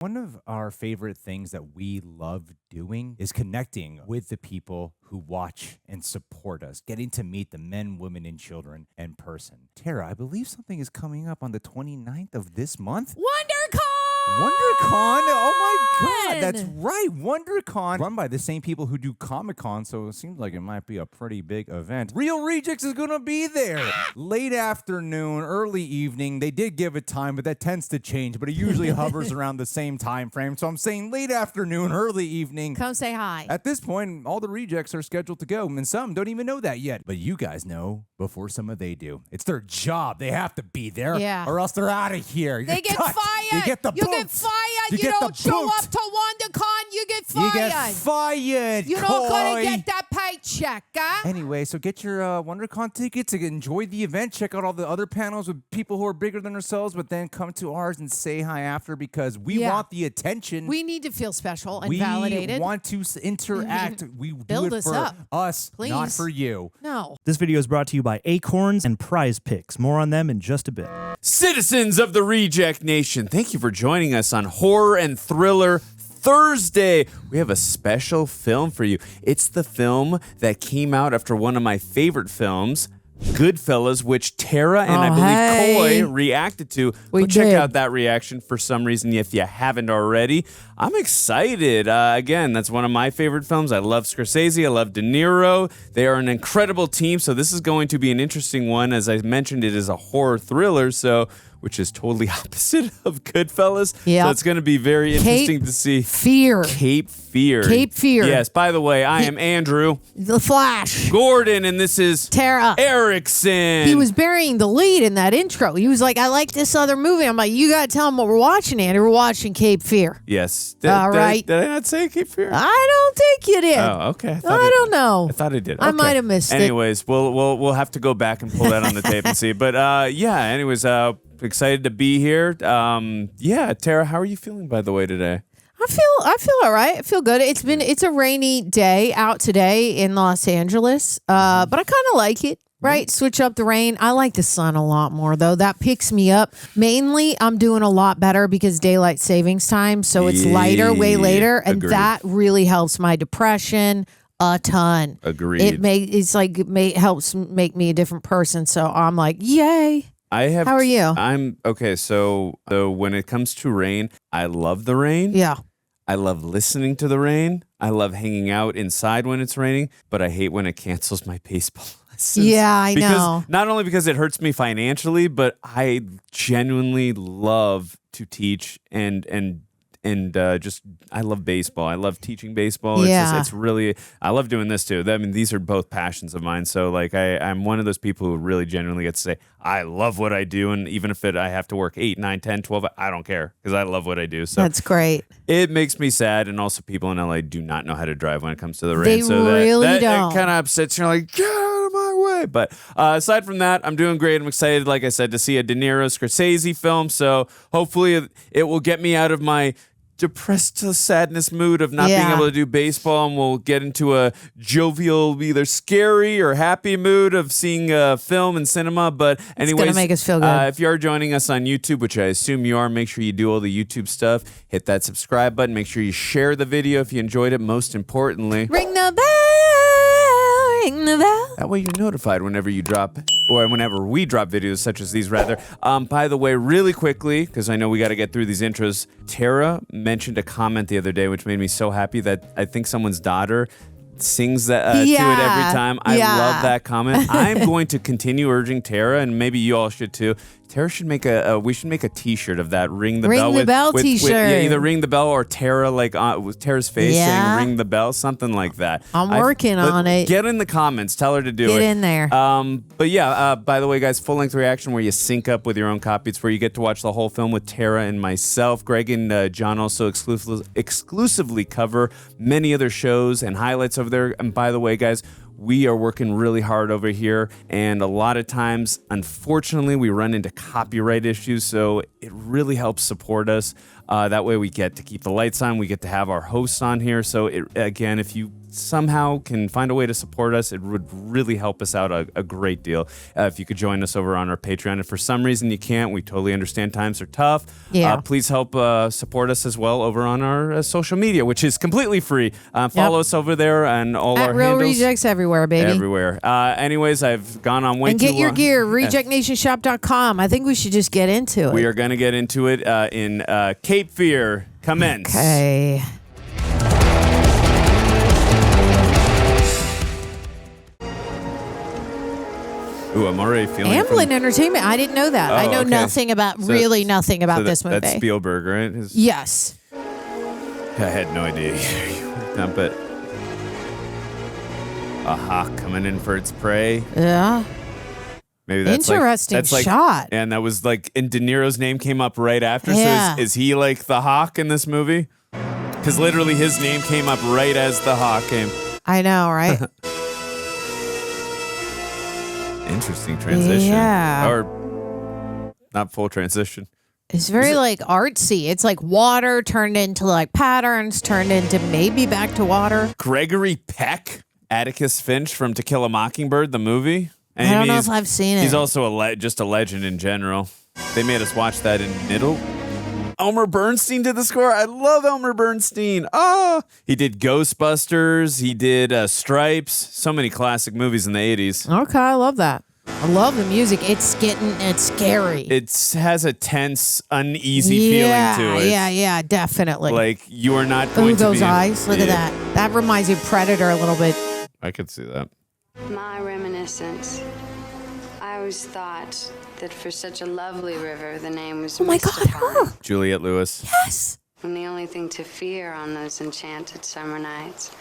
One of our favorite things that we love doing is connecting with the people who watch and support us, getting to meet the men, women, and children in person. Tara, I believe something is coming up on the 29th of this month. WonderCon! WonderCon? Oh my God, that's right. WonderCon, run by the same people who do Comic-Con, so it seems like it might be a pretty big event. Real Rejects is going to be there. Late afternoon, early evening. They did give it time, but that tends to change, but it usually hovers around the same time frame. So I'm saying late afternoon, early evening. Come say hi. At this point, all the rejects are scheduled to go, and some don't even know that yet. But you guys know before some of they do. It's their job. They have to be there, or else they're out of here. They get fired. You get the boot. Get fired. You don't show up to WonderCon, you get fired. You get fired. You're not gonna get that paycheck, huh? Anyway, so get your WonderCon tickets to enjoy the event. Check out all the other panels with people who are bigger than ourselves, but then come to ours and say hi after because we want the attention. We need to feel special and validated. We want to interact. We Build do it for us, please. not for you. No. This video is brought to you by ACORNS and Prize Picks. More on them in just a bit. Citizens of the Reject Nation, thank you for joining us on Horror and Thriller Thursday. We have a special film for you. It's the film that came out after one of my favorite films, Goodfellas, which Tara and I believe Coy reacted to. Go check out that reaction for some reason if you haven't already. I'm excited. Again, that's one of my favorite films. I love Scorsese. I love De Niro. They are an incredible team, so this is going to be an interesting one. As I mentioned, it is a horror thriller, which is totally opposite of Goodfellas. Yep. So it's going to be very interesting to see. Cape Fear. Cape Fear. Yes, by the way, I am Andrew. The Flash. Gordon, and this is Tara. Erickson. He was burying the lead in that intro. He was like, I like this other movie. I'm like, you got to tell him what we're watching, Andrew. We're watching Cape Fear. Yes. Did I not say Cape Fear? I don't think you did. Oh, okay. I don't know. I thought I did. I might have missed it. Anyways, we'll have to go back and pull that on the tape and see. But anyways, excited to be here. Tara, how are you feeling, by the way, today? I feel all right. I feel good. It's a rainy day out today in Los Angeles, but I kind of like it. Right? Switch up the rain. I like the sun a lot more, though. That picks me up. Mainly, I'm doing a lot better because daylight savings time, so it's lighter, way later, and that really helps my depression a ton. Agreed. It helps make me a different person, so I'm like, yay. How are you? I'm okay. So when it comes to rain, I love the rain. Yeah. I love listening to the rain. I love hanging out inside when it's raining, but I hate when it cancels my baseball lessons. Yeah, I know. Not only because it hurts me financially, but I genuinely love to teach and just I love baseball. I love teaching baseball. Yeah. It's really I love doing this too. I mean, these are both passions of mine. So like I'm one of those people who really genuinely get to say I love what I do, and even if I have to work 8, 9, 10, 12, I don't care because I love what I do. So that's great. It makes me sad, and also people in LA do not know how to drive when it comes to the rain. They so really that don't. It kind of upsets you. You're like, get out of my way. But aside from that, I'm doing great. I'm excited, like I said, to see a De Niro Scorsese film. So hopefully it will get me out of my depressed to sadness mood of not being able to do baseball, and we'll get into a jovial, either scary or happy mood of seeing film and cinema. But anyways, it's gonna make us feel good. If you are joining us on YouTube, which I assume you are, make sure you do all the YouTube stuff. Hit that subscribe button. Make sure you share the video if you enjoyed it. Most importantly, ring the bell. Ring the bell. That way you're notified whenever you drop, or whenever we drop videos such as these, rather. By the way, really quickly, because I know we got to get through these intros, Tara mentioned a comment the other day which made me so happy that I think someone's daughter sings that to it every time. I love that comment. I'm going to continue urging Tara, and maybe you all should too. Tara should make we should make a T-shirt of that. Ring the bell T-shirt. Either ring the bell or Tara with Tara's face saying ring the bell, something like that. I'm working on it. Get in the comments. Tell her to do it. Get in there. But yeah, by the way, guys, full-length reaction where you sync up with your own copy. It's where you get to watch the whole film with Tara and myself. Greg and John also exclusively cover many other shows and highlights over there. And by the way, guys, we are working really hard over here, and a lot of times, unfortunately, we run into copyright issues, so it really helps support us. That way we get to keep the lights on, we get to have our hosts on here. So again, if you somehow can find a way to support us, it would really help us out a great deal. If you could join us over on our Patreon. If for some reason you can't, we totally understand times are tough. Yeah. Please help support us as well over on our social media, which is completely free. Follow us over there and all At our Real handles. Rejects everywhere, baby. Everywhere. Anyways, I've gone on way And too get long. your gear, rejectnationshop.com. I think we should just get into it. We are going to get into it in Cape Fear. Commence. Okay. Ooh, I'm already feeling Amblin Entertainment. I didn't know that. I know okay. nothing about nothing about this movie. That's Spielberg, right? Yes. I had no idea you worked on, but a hawk coming in for its prey. Yeah. Maybe that's Interesting that's like, shot. And that was like, and De Niro's name came up right after. Yeah. So is he like the hawk in this movie? Because literally his name came up right as the hawk came. I know, right? Interesting transition. Yeah. Or not full transition. It's very like artsy. It's like water turned into like patterns, turned into maybe back to water. Gregory Peck, Atticus Finch from To Kill a Mockingbird, the movie. And I don't know if I've seen it. He's also just a legend in general. They made us watch that in middle. Elmer Bernstein did the score. I love Elmer Bernstein. Oh, he did Ghostbusters. He did Stripes. So many classic movies in the 80s. Okay, I love that. I love the music. It's scary. It has a tense, uneasy feeling to it. Yeah, definitely. Like you are not going Ooh, to be... those eyes. Look at that. That reminds me of Predator a little bit. I could see that. My reminiscence. I always thought that for such a lovely river, the name was Oh my God, mystified. her. Juliette Lewis. Yes. And the only thing to fear on those enchanted summer nights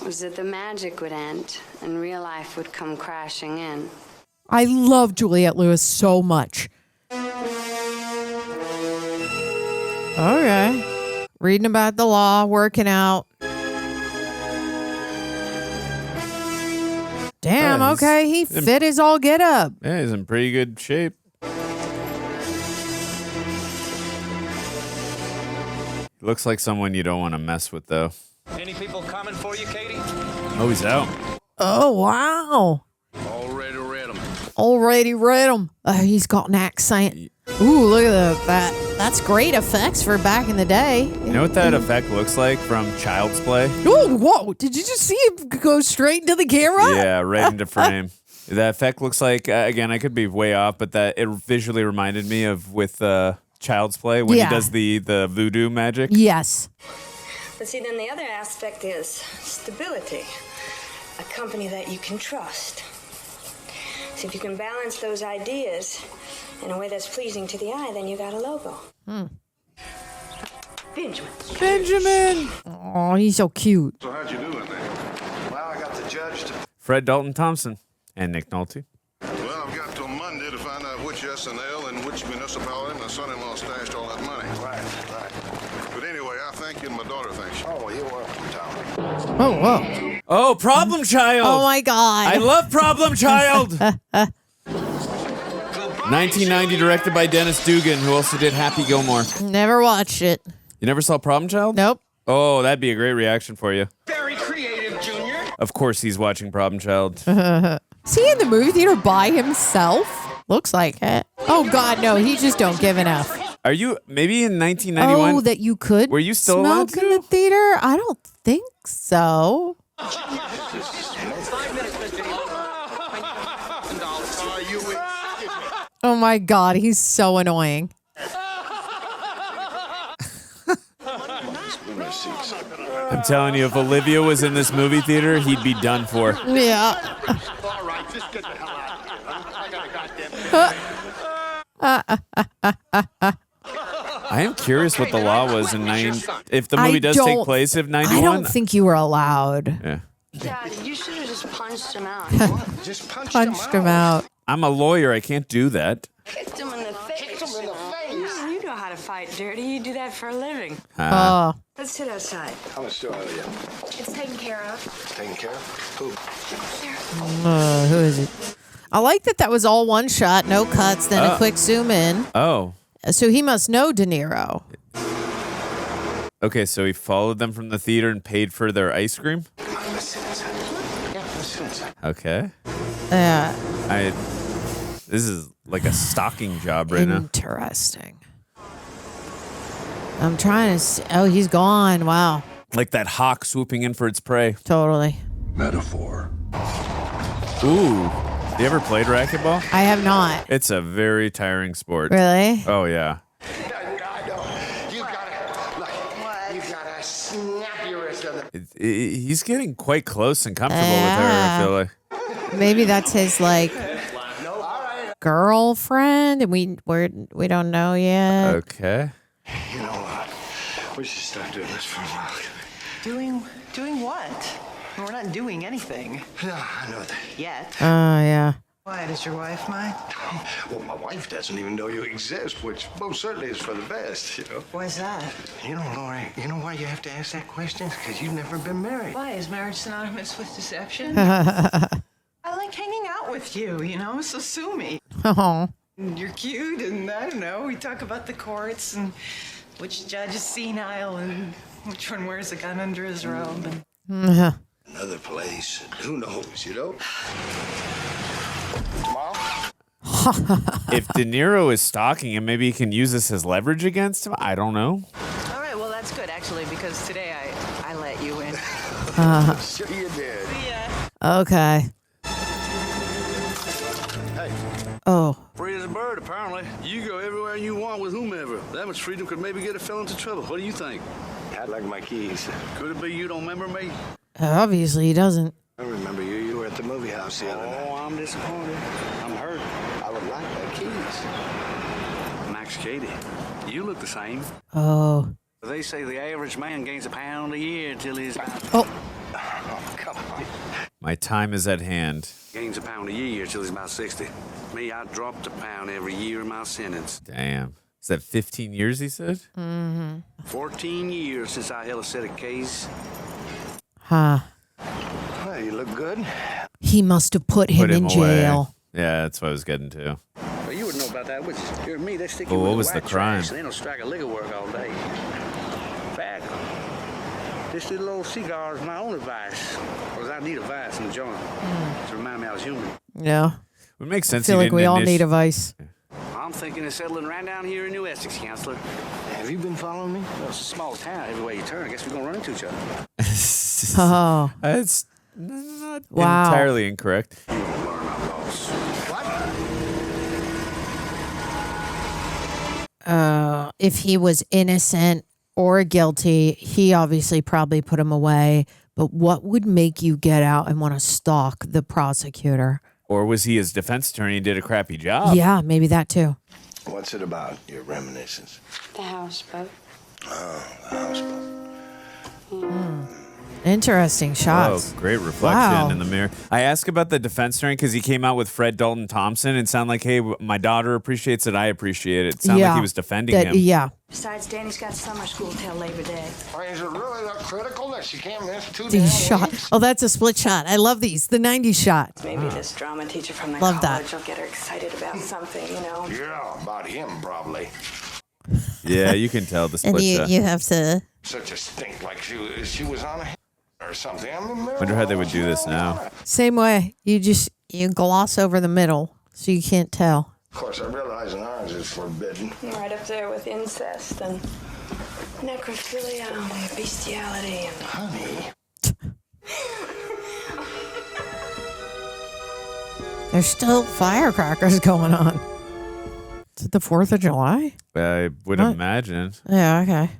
was that the magic would end and real life would come crashing in. I love Juliette Lewis so much. Okay. Reading about the law, working out. Damn, Yeah, okay. He fit his all get up. Yeah, he's in pretty good shape. Looks like someone you don't want to mess with, though. Any people coming for you, Katie? Oh, he's out. Oh, wow. Already read them. Already read him. He's got an accent. Ooh, look at that. That's great effects for back in the day. You know what that effect looks like from Child's Play? Oh, whoa. Did you just see him go straight into the camera? Yeah, right into frame. That effect looks like, again, I could be way off, but that it visually reminded me of with Child's Play when he does the voodoo magic. Yes. But see, then the other aspect is stability. A company that you can trust. See, if you can balance those ideas in a way that's pleasing to the eye, then you got a logo. Benjamin. Oh, he's so cute. So how'd you do it then? Well, I got the judge to... Fred Dalton Thompson and Nick Nolte. Well, I've got till Monday to find out which SNL and which municipality my son-in-law stashed all that money. Right. But anyway, I thank you and my daughter thanks you. Oh, you're welcome, Tom. Oh, whoa. Oh, Problem Child. Oh, my God. I love Problem Child. 1990, directed by Dennis Dugan, who also did Happy Gilmore. Never watched it. You never saw Problem Child? Nope. Oh, that'd be a great reaction for you. Very creative, Junior. Of course he's watching Problem Child. Is he in the movie theater by himself? Looks like it. Oh, God, no. He just don't give enough. Are you, maybe in 1991? Oh, that you could Were you still allowed smoke in the to? theater? I don't think so. Oh, my God. He's so annoying. I'm telling you, if Olivia was in this movie theater, he'd be done for. Yeah. All right, just get the hell out of here. I got a goddamn... I am curious what the law was in if the movie does take place in 91. I don't think you were allowed. Yeah. Dad, you should have just punched him out. Just Punched him out. I'm a lawyer. I can't do that. Kicked him in the face. You know how to fight dirty. You do that for a living. Oh. Let's sit outside. How much do I owe you? It's taken care of. Taking care of? Who? Who is it? I like that was all one shot, no cuts, then a quick zoom in. Oh. So he must know De Niro. Okay, so he followed them from the theater and paid for their ice cream? Lewis. Okay. Yeah. This is like a stalking job right now. Interesting. I'm trying to see. Oh, he's gone. Wow. Like that hawk swooping in for its prey. Totally. Metaphor. Ooh. You ever played racquetball? I have not. It's a very tiring sport. Really? Oh, yeah. You gotta snap your wrist on the... He's getting quite close and comfortable with her, I feel like. Maybe that's his like girlfriend, and we don't know yet. Okay. You know what? We should stop doing this for a while. Doing what? We're not doing anything. No, I know that. Yet. Oh, yeah. Why, does your wife mind? Well, my wife doesn't even know you exist, which most certainly is for the best, you know. Why's that? You know, Lori, you know why you have to ask that question? Because you've never been married. Why, is marriage synonymous with deception? I like hanging out with you, you know, so sue me. Oh. You're cute, and I don't know, we talk about the courts and which judge is senile and which one wears a gun under his robe. And... Another place. Who knows, you know? Mom? If De Niro is stalking him, maybe he can use this as leverage against him. I don't know. All right, well, that's good, actually, because today I let you in. Sure you did. Yeah. Okay. Hey. Oh. Free as a bird, apparently. You go everywhere you want with whomever. That much freedom could maybe get a fellow into trouble. What do you think? I'd like my keys. Could it be you don't remember me? Obviously, he doesn't. I remember you. You were at the movie house the other night. Oh, I'm disappointed. I'm hurt. I would like my keys. Max Cady, you look the same. Oh. They say the average man gains a pound a year until he's Oh. Oh, come on. My time is at hand. gains a pound a year till he's about 60. Me, I dropped a pound every year in my sentence. Damn. Is that 15 years, he said? Mm-hmm. 14 years since I held a set of case. Huh. Well, you look good. He must have put him in away. jail. Yeah, that's what I was getting to. Well, you wouldn't know about that, would you? You're me, they stick Well, you what with was the the white crime? trash, and they don't strike a lick of work all day. In fact, this little old cigar is my only vice. Because I need a vice in the joint to remind me I was human. Yeah. It makes sense. I feel he like we didn't all need a vice. I'm thinking of settling right down here in New Essex, Counselor. Have you been following me? Well, it's a small town. Every way you turn, I guess we're going to run into each other. Oh. It's not Wow. entirely incorrect. You won't learn, I'm lost. What? If he was innocent or guilty, he obviously probably put him away. But what would make you get out and want to stalk the prosecutor? Or was he his defense attorney and did a crappy job? Yeah, maybe that too. What's it about, your reminiscence? The houseboat. Oh, the houseboat. Interesting shots. Oh, great reflection Wow. in the mirror. I asked about the defense attorney because he came out with Fred Dalton Thompson and sounded like, hey, my daughter appreciates it. I appreciate it. It sounded like he was defending him. Yeah. Besides, Danny's got summer school till Labor Day. Is it really that critical that she can't miss 2 These damn shots. weeks? Oh, that's a split shot. I love these. The 90s shot. Maybe this drama teacher from the Love college that. will get her excited about something, you know. Yeah, about him, probably. Yeah, you can tell the split shot. have to. Such a stink, like she was on a or something. I mean, Wonder how they would do this now. Same way. You gloss over the middle so you can't tell. Of course, I realize in ours is forbidden. Right up there with incest and necrophilia and bestiality and... Honey. There's still firecrackers going on. Is it the 4th of July? I would What? imagine. Yeah, okay.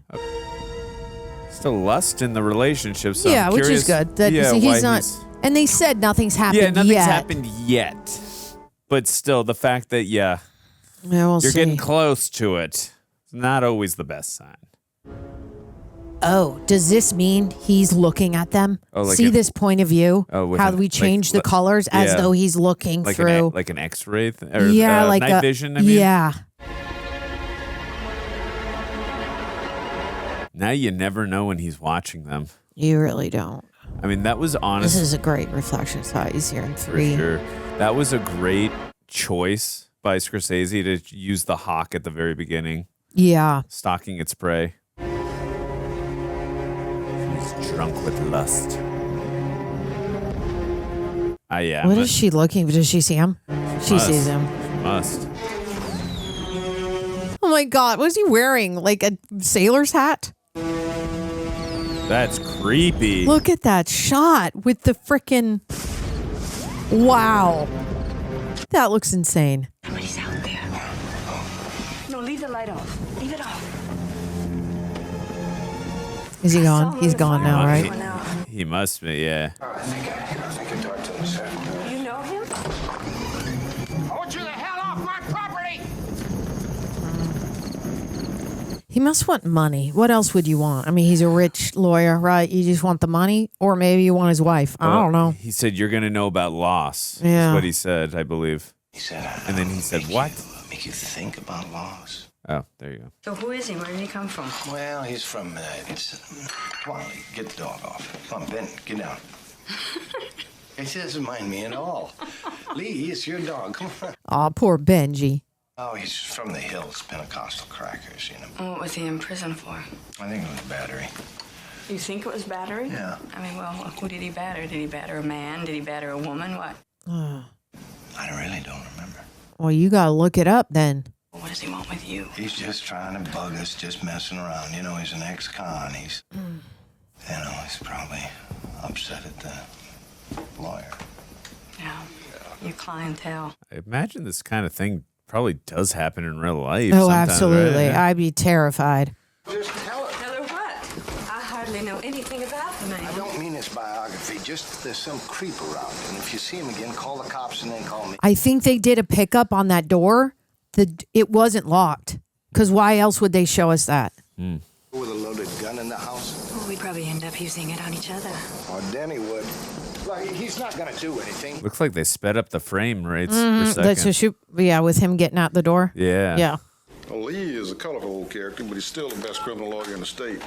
Still lust in the relationship. So yeah, I'm which curious, is good. That yeah, he's why not. And they said nothing's happened Yeah, nothing's yet. happened yet. But still, the fact that, Yeah, we'll you're see. getting close to it, it's not always the best sign. Oh, does this mean he's looking at them? Oh, like See a- this point of view? Oh, with how an- we change the colors as yeah. though he's looking Like through. like an X-ray or yeah, like night vision. I mean, Yeah. Now you never know when he's watching them. You really don't. I mean, that was honest. This is a great reflection shot. He's here in for 3. sure. That was a great choice by Scorsese to use the hawk at the very beginning, Yeah. stalking its prey. He's drunk with lust. Yeah. What is she looking for? Does she see him? She sees him. Must. Oh my God. What is he wearing? Like a sailor's hat? That's creepy. Look at that shot with the frickin'. Wow. That looks insane. Somebody's out there. No, leave the light off. Leave it off. Is he gone? He's gone now, right? He must be, yeah. I think I talked to him this afternoon. You know him? I want you the hell off my property! He must want money. What else would you want? I mean, he's a rich lawyer, right? You just want the money? Or maybe you want his wife. I don't know. He said, you're going to know about loss. Yeah. That's what he said, I believe. He said, And then he said, what? Make you think about loss. Oh, there you go. So who is he? Where did he come from? Well, he's from, come on, get the dog off. Come on, Ben, get down. It doesn't mind me at all. Leigh, it's your dog. Come on. Aw, poor Benji. Oh, he's from the hills, Pentecostal crackers, you know. What was he in prison for? I think it was battery. You think it was battery? Yeah. I mean, well, who did he batter? Did he batter a man? Did he batter a woman? What? I really don't remember. Well, you got to look it up then. What does he want with you? He's just trying to bug us, just messing around. You know, he's an ex-con. He's, he's probably upset at the lawyer. Yeah. Your clientele. I imagine this kind of thing probably does happen in real life. Oh, sometimes, absolutely. right? I'd be terrified. Just tell her. Tell her what? I hardly know anything about the man. I don't mean his biography, just there's some creep around. And if you see him again, call the cops and then call me. I think they did a pickup on that door. It wasn't locked. Because why else would they show us that? With a loaded gun in the house? Well, we'd probably end up using it on each other. Or Denny would. Like, he's not going to do anything. Looks like they sped up the frame rates for a second. Let's just shoot. Yeah, with him getting out the door. Yeah. Yeah. Well, Leigh is a colorful old character, but he's still the best criminal lawyer in the state.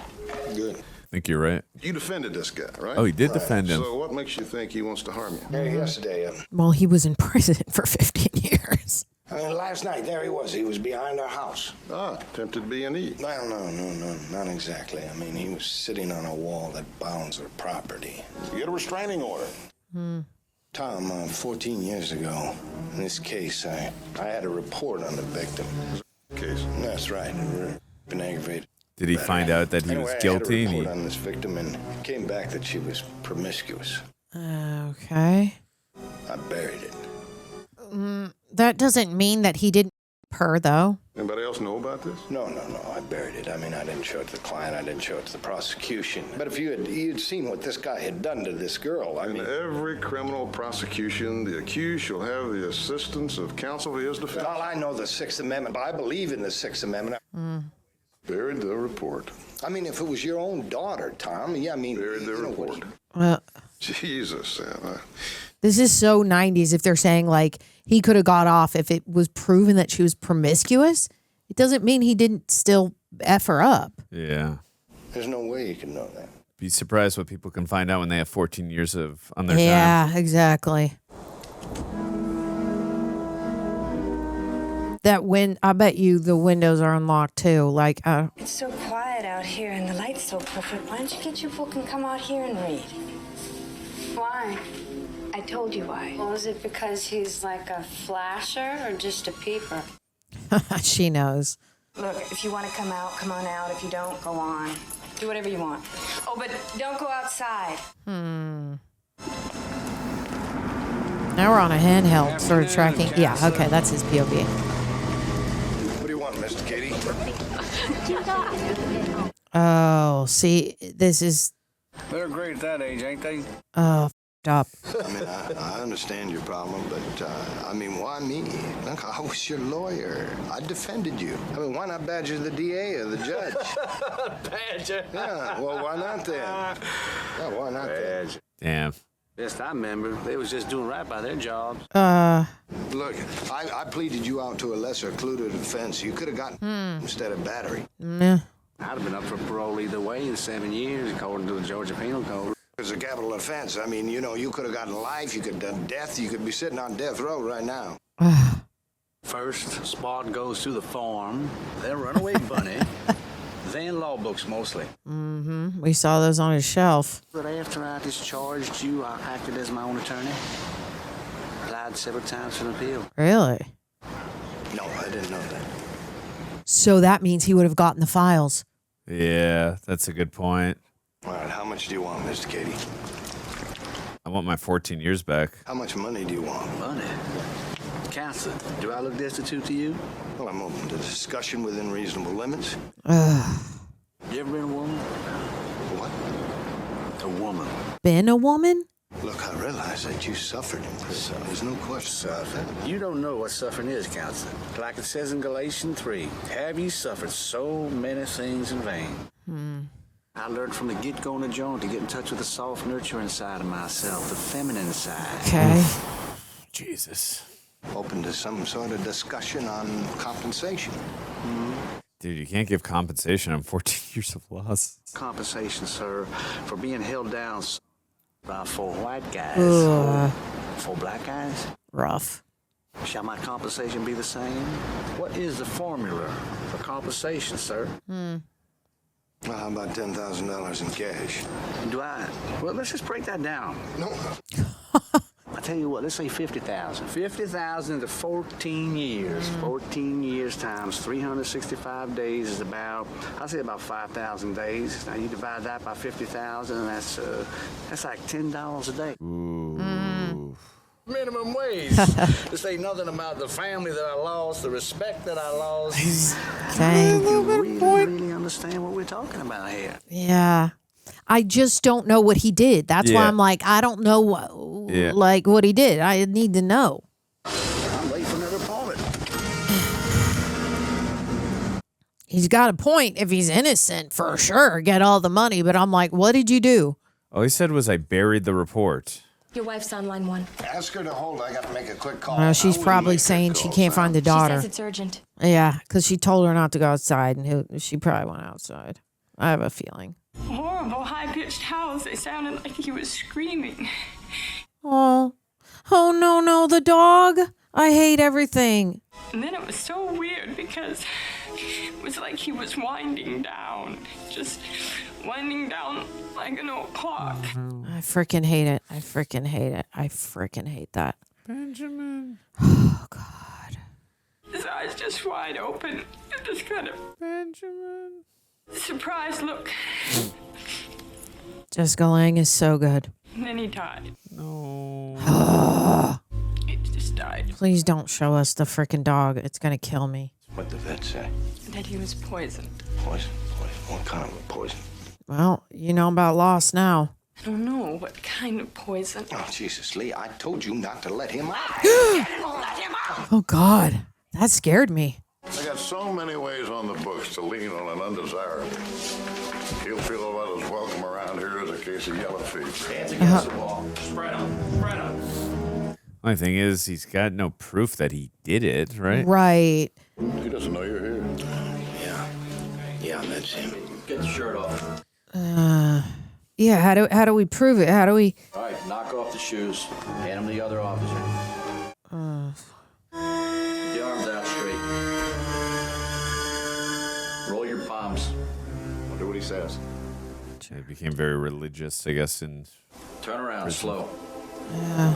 Good. I think you're right. You defended this guy, right? Oh, he did defend him. So what makes you think he wants to harm you? Yesterday, Well, he was in prison for 15 years. last night, there he was. He was behind our house. Attempted B&E. Well, no, not exactly. I mean, he was sitting on a wall that bounds our property. You get a restraining order. Tom, 14 years ago, in this case, I had a report on the victim. Case. That's right. Been aggravated. Did he find out that he was guilty? I had a report on this victim and came back that she was promiscuous. Okay. I buried it. That doesn't mean that he didn't her, though. Anybody else know about this? No. I buried it. I mean, I didn't show it to the client. I didn't show it to the prosecution. But if you'd seen what this guy had done to this girl, I mean... In every criminal prosecution, the accused shall have the assistance of counsel for his defense. Well, I know the Sixth Amendment, but I believe in the Sixth Amendment. Buried the report. I mean, if it was your own daughter, Tom, yeah, I mean... Buried the report. Well, Jesus, Sam. this is so 90s if they're saying, like, he could have got off if it was proven that she was promiscuous. It doesn't mean he didn't still F her up. Yeah. There's no way you can know that. Be surprised what people can find out when they have 14 years on their time. Yeah, exactly. I bet you the windows are unlocked too. Like, It's so quiet out here and the light's so perfect. Why don't you get your book and come out here and read? Why? I told you why. Well, is it because he's like a flasher or just a peeper? she knows. Look, if you want to come out, come on out. If you don't, go on. Do whatever you want. Oh, but don't go outside. Now we're on a handheld sort of tracking. Yeah, okay, that's his POV. What do you want, Mr. Cady? Oh, see, this is... They're great at that age, ain't they? Oh, up. I mean, I understand your problem, but, I mean, why me? Look, I was your lawyer. I defended you. I mean, why not badger the DA or the judge? Badger. Yeah, well, why not then? Yeah, why not then? Damn. Best I remember, they was just doing right by their jobs. Look, I pleaded you out to a lesser included offense. You could have gotten instead of battery. Nah. I'd have been up for parole either way in 7 years, according to the Georgia Penal Code. It's a capital offense. I mean, you know, you could have gotten life, you could have done death, you could be sitting on death row right now. First, Spot goes to the farm, then Runaway Bunny, then law books mostly. We saw those on his shelf. But after I discharged you, I acted as my own attorney. applied several times for an appeal. Really? No, I didn't know that. So that means he would have gotten the files. Yeah, that's a good point. All right, how much do you want, Mr. Cady? I want my 14 years back. How much money do you want? Money? Counselor, do I look destitute to you? Well, I'm open to discussion within reasonable limits. You ever been a woman? What? A woman. Been a woman? Look, I realize that you suffered in prison. There's no question about that. You don't know what suffering is, counselor. Like it says in Galatians 3, have you suffered so many things in vain? I learned from the get-go in the joint to get in touch with the soft, nurturing side of myself, the feminine side. Okay. Jesus. Open to some sort of discussion on compensation. Dude, you can't give compensation on 14 years of loss. Compensation, sir, for being held down by 4 white guys. Ugh. 4 black guys. Rough. Shall my compensation be the same? What is the formula for compensation, sir? Well, how about $10,000 in cash? Do I? Well, let's just break that down. No. I tell you what, let's say 50,000. 50,000 into 14 years. 14 years times 365 days is about, I'd say about 5,000 days. Now you divide that by 50,000, and that's like $10 a day. Ooh. Minimum wage. This ain't nothing about the family that I lost, the respect that I lost. Dang. You really understand what we're talking about here. Yeah. I just don't know what he did. That's why Yeah. I'm like, I don't know what he did. I need to know. I'm late for another appointment. He's got a point. If he's innocent, for sure, get all the money. But I'm like, what did you do? All he said was I buried the report. Your wife's on line 1. Ask her to hold. I got to make a quick call. Well, she's I wouldn't probably make that saying she call, can't Sam. find the She daughter. says it's urgent. Yeah, because she told her not to go outside, and she probably went outside. I have a feeling. Horrible, high-pitched howls. They sounded like he was screaming. Oh no, the dog. I hate everything. And then it was so weird because it was like he was winding down. Just winding down like an old clock. I freaking hate it. I freaking hate that. Benjamin. Oh, God. His eyes just wide open. And just kind of Benjamin. surprised look. Jessica Lange is so good. And then he died. No. He just died. Please don't show us the freaking dog. It's going to kill me. What'd the vet say? That he was poisoned. Poison? What kind of a poison? Well, you know about loss now. I don't know what kind of poison. Oh, Jesus, Lee, I told you not to let him out. Oh, God. That scared me. I got so many ways on the books to lean on an undesirable. He'll feel about as welcome around here as a case of yellow fever. Hands against the wall. Spread them. Only thing is, he's got no proof that he did it, right? Right. He doesn't know you're here. Yeah, that's him. Get the shirt off. Yeah, how do we prove it? How do we... All right, knock off the shoes. Hand them to the other officer. The arms out straight. Roll your palms. I'll do what he says. He became very religious, I guess, in Turn around, slow. Yeah.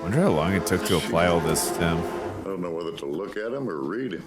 Wonder how long it took to apply all this to him. I don't know whether to look at him or read him.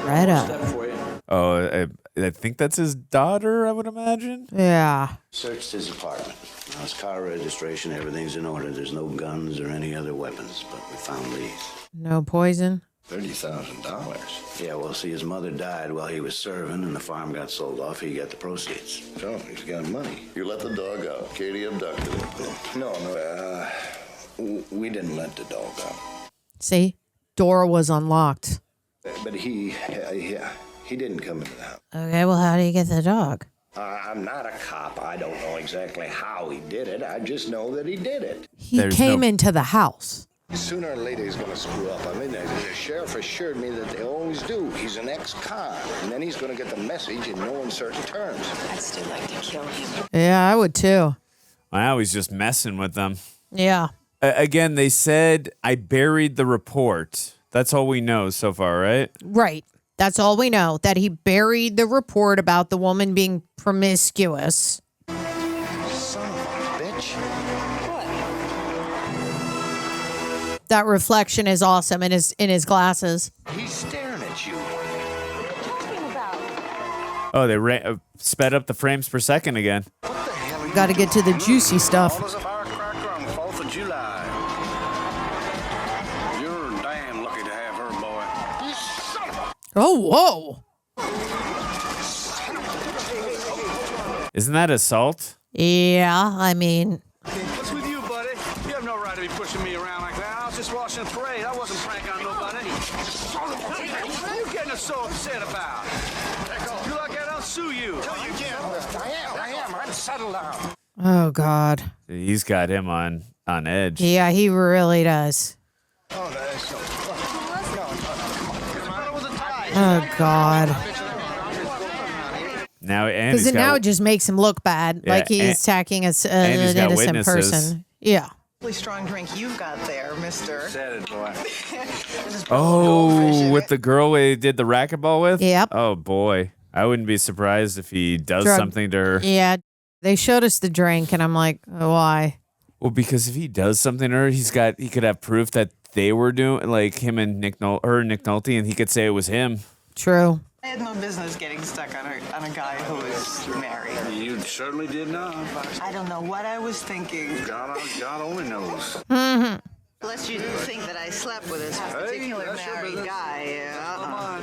Right up. Step for you. Oh, I think that's his daughter, I would imagine. Yeah. Searched his apartment. Now, his car registration, everything's in order. There's no guns or any other weapons, but we found Lee's. No poison? $30,000. Yeah, well, see, his mother died while he was serving, and the farm got sold off. He got the proceeds. So, he's got money. You let the dog out. Katie abducted him. No, we didn't let the dog out. See? Door was unlocked. But he didn't come into the house. Okay, well, how do you get the dog? I'm not a cop. I don't know exactly how he did it. I just know that he did it. He came into the house. Sooner or later, he's going to screw up. I mean, the sheriff assured me that they always do. He's an ex-con, and then he's going to get the message in no uncertain terms. I'd still like to kill him. Yeah, I would too. Wow, he's just messing with them. Yeah. Again, they said I buried the report. That's all we know so far, right? Right. That's all we know, that he buried the report about the woman being promiscuous. Son of a bitch. That reflection is awesome in his glasses. He's staring at you. Oh, they sped up the frames per second again. Got to get to the juicy stuff. All us a firecracker on 4th of July. You're damn lucky to have her, boy. Oh, whoa. Isn't that assault? Yeah, I mean, What's with you, buddy? You have no right to be pushing me around like that. I was just watching a parade. I wasn't pranking on nobody. What are you getting so upset about? You like I don't sue you. I am. I'm settled down. oh, God. He's got him on edge. Yeah, he really does. Oh, God. Now, and Because he's now got, it just makes him look bad, Yeah, like he's attacking an he's got innocent witnesses. person. Yeah. Really strong drink you've got there, mister. Said it, boy. oh, with the girl we did the racquetball with? Yep. Oh, boy. I wouldn't be surprised if he does Drug- something to her. Yeah. They showed us the drink, and I'm like, oh, why? Well, because if he does something to her, he could have proof that they were doing, like him and Nick Nolte, and he could say it was him. True. I had no business getting stuck on a guy who was married. You certainly did not. I don't know what I was thinking. God only knows. Lest you think that I slept with this particular that's your married business. guy.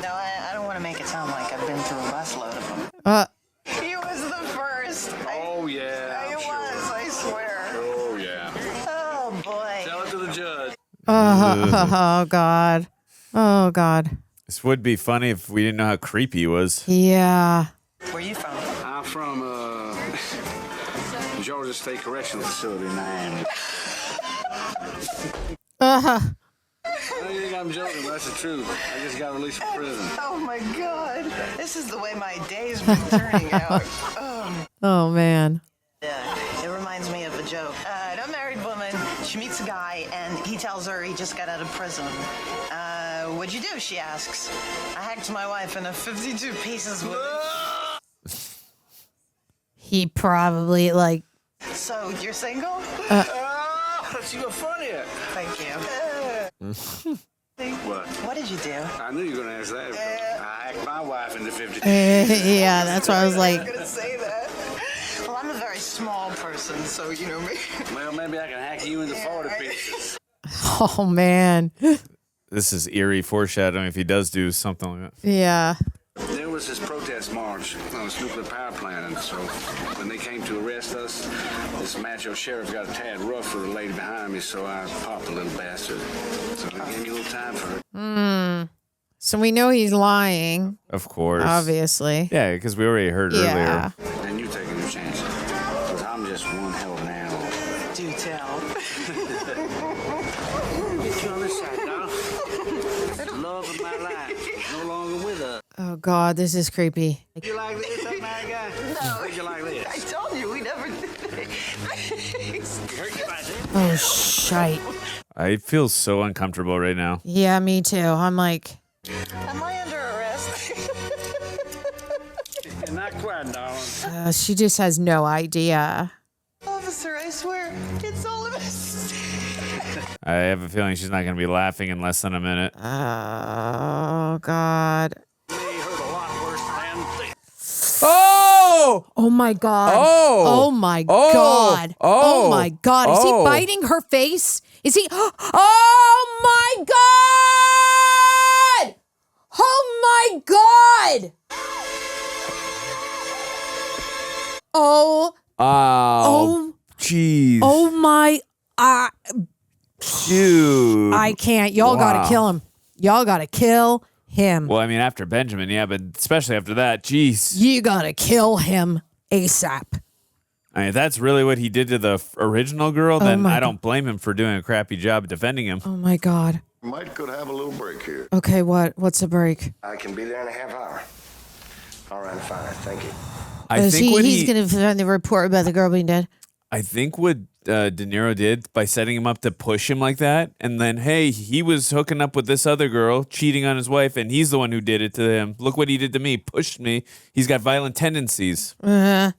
No, I don't want to make it sound like I've been through a busload of them. He was the first. Oh, yeah. I was, I swear. Oh, yeah. Oh, boy. Tell it to the judge. Oh, God. Oh, God. This would be funny if we didn't know how creepy he was. Yeah. Where are you from? I'm from Georgia State Correctional Facility in Miami. I You think I'm joking, but that's the truth. I just got released from prison. Oh, my God. This is the way my day's been turning out. Oh, man. It reminds me of a joke. An unmarried woman, she meets a guy, and he tells her he just got out of prison. What'd you do? She asks. I hacked my wife into 52 pieces with He probably, like... So, you're single? You were funnier. Thank you. What? What did you do? I knew you were going to ask that. I hacked my wife into 52 yeah, that's why I was like... I'm going to say that. Well, I'm a very small person, so, you know me. Well, maybe I can hack you into 40 pieces. Oh, man. This is eerie foreshadowing if he does do something like that. Yeah. There was this protest march on this nuclear power plant, and so when they came to arrest us, this macho sheriff got a tad rough for the lady behind me, so I popped a little bastard. So they gave me a little time for it. So we know he's lying, Of course. obviously. Yeah, because we already heard Yeah. earlier. And you taking your chances, because I'm just one hell of an animal. Do tell. Get you on this side, now. The love of my life is no longer with us. Oh, God, this is creepy. You like this, that mad guy? No. Would you like this? I told you, we never did Oh, shite. I feel so uncomfortable right now. Yeah, me too. I'm like... Am I under arrest? Not quite, darling. she just has no idea. Officer, I swear, it's all of us. I have a feeling she's not going to be laughing in less than a minute. Oh, God. Oh! Oh, my God. Oh! Oh, my Oh! God. Oh! Oh, my God. Is he Oh! biting her face? Is he... Oh, my God! Oh, my God! Oh, Oh, jeez. oh, my... Dude. I can't. Y'all Wow. gotta kill him. Y'all gotta kill him. Well, I mean, after Benjamin, yeah, but especially after that, jeez. You gotta kill him ASAP. I mean, if that's really what he did to the original girl, then my I don't blame him for doing a crappy job defending him. Oh my God. Might could have a little break here. Okay, what's the break? I can be there in a half hour. All right, fine. Thank you. I think what he's gonna find the report about the girl being dead. I think what De Niro did by setting him up to push him like that? And then, hey, he was hooking up with this other girl, cheating on his wife, and he's the one who did it to him. Look what he did to me. Pushed me. He's got violent tendencies. I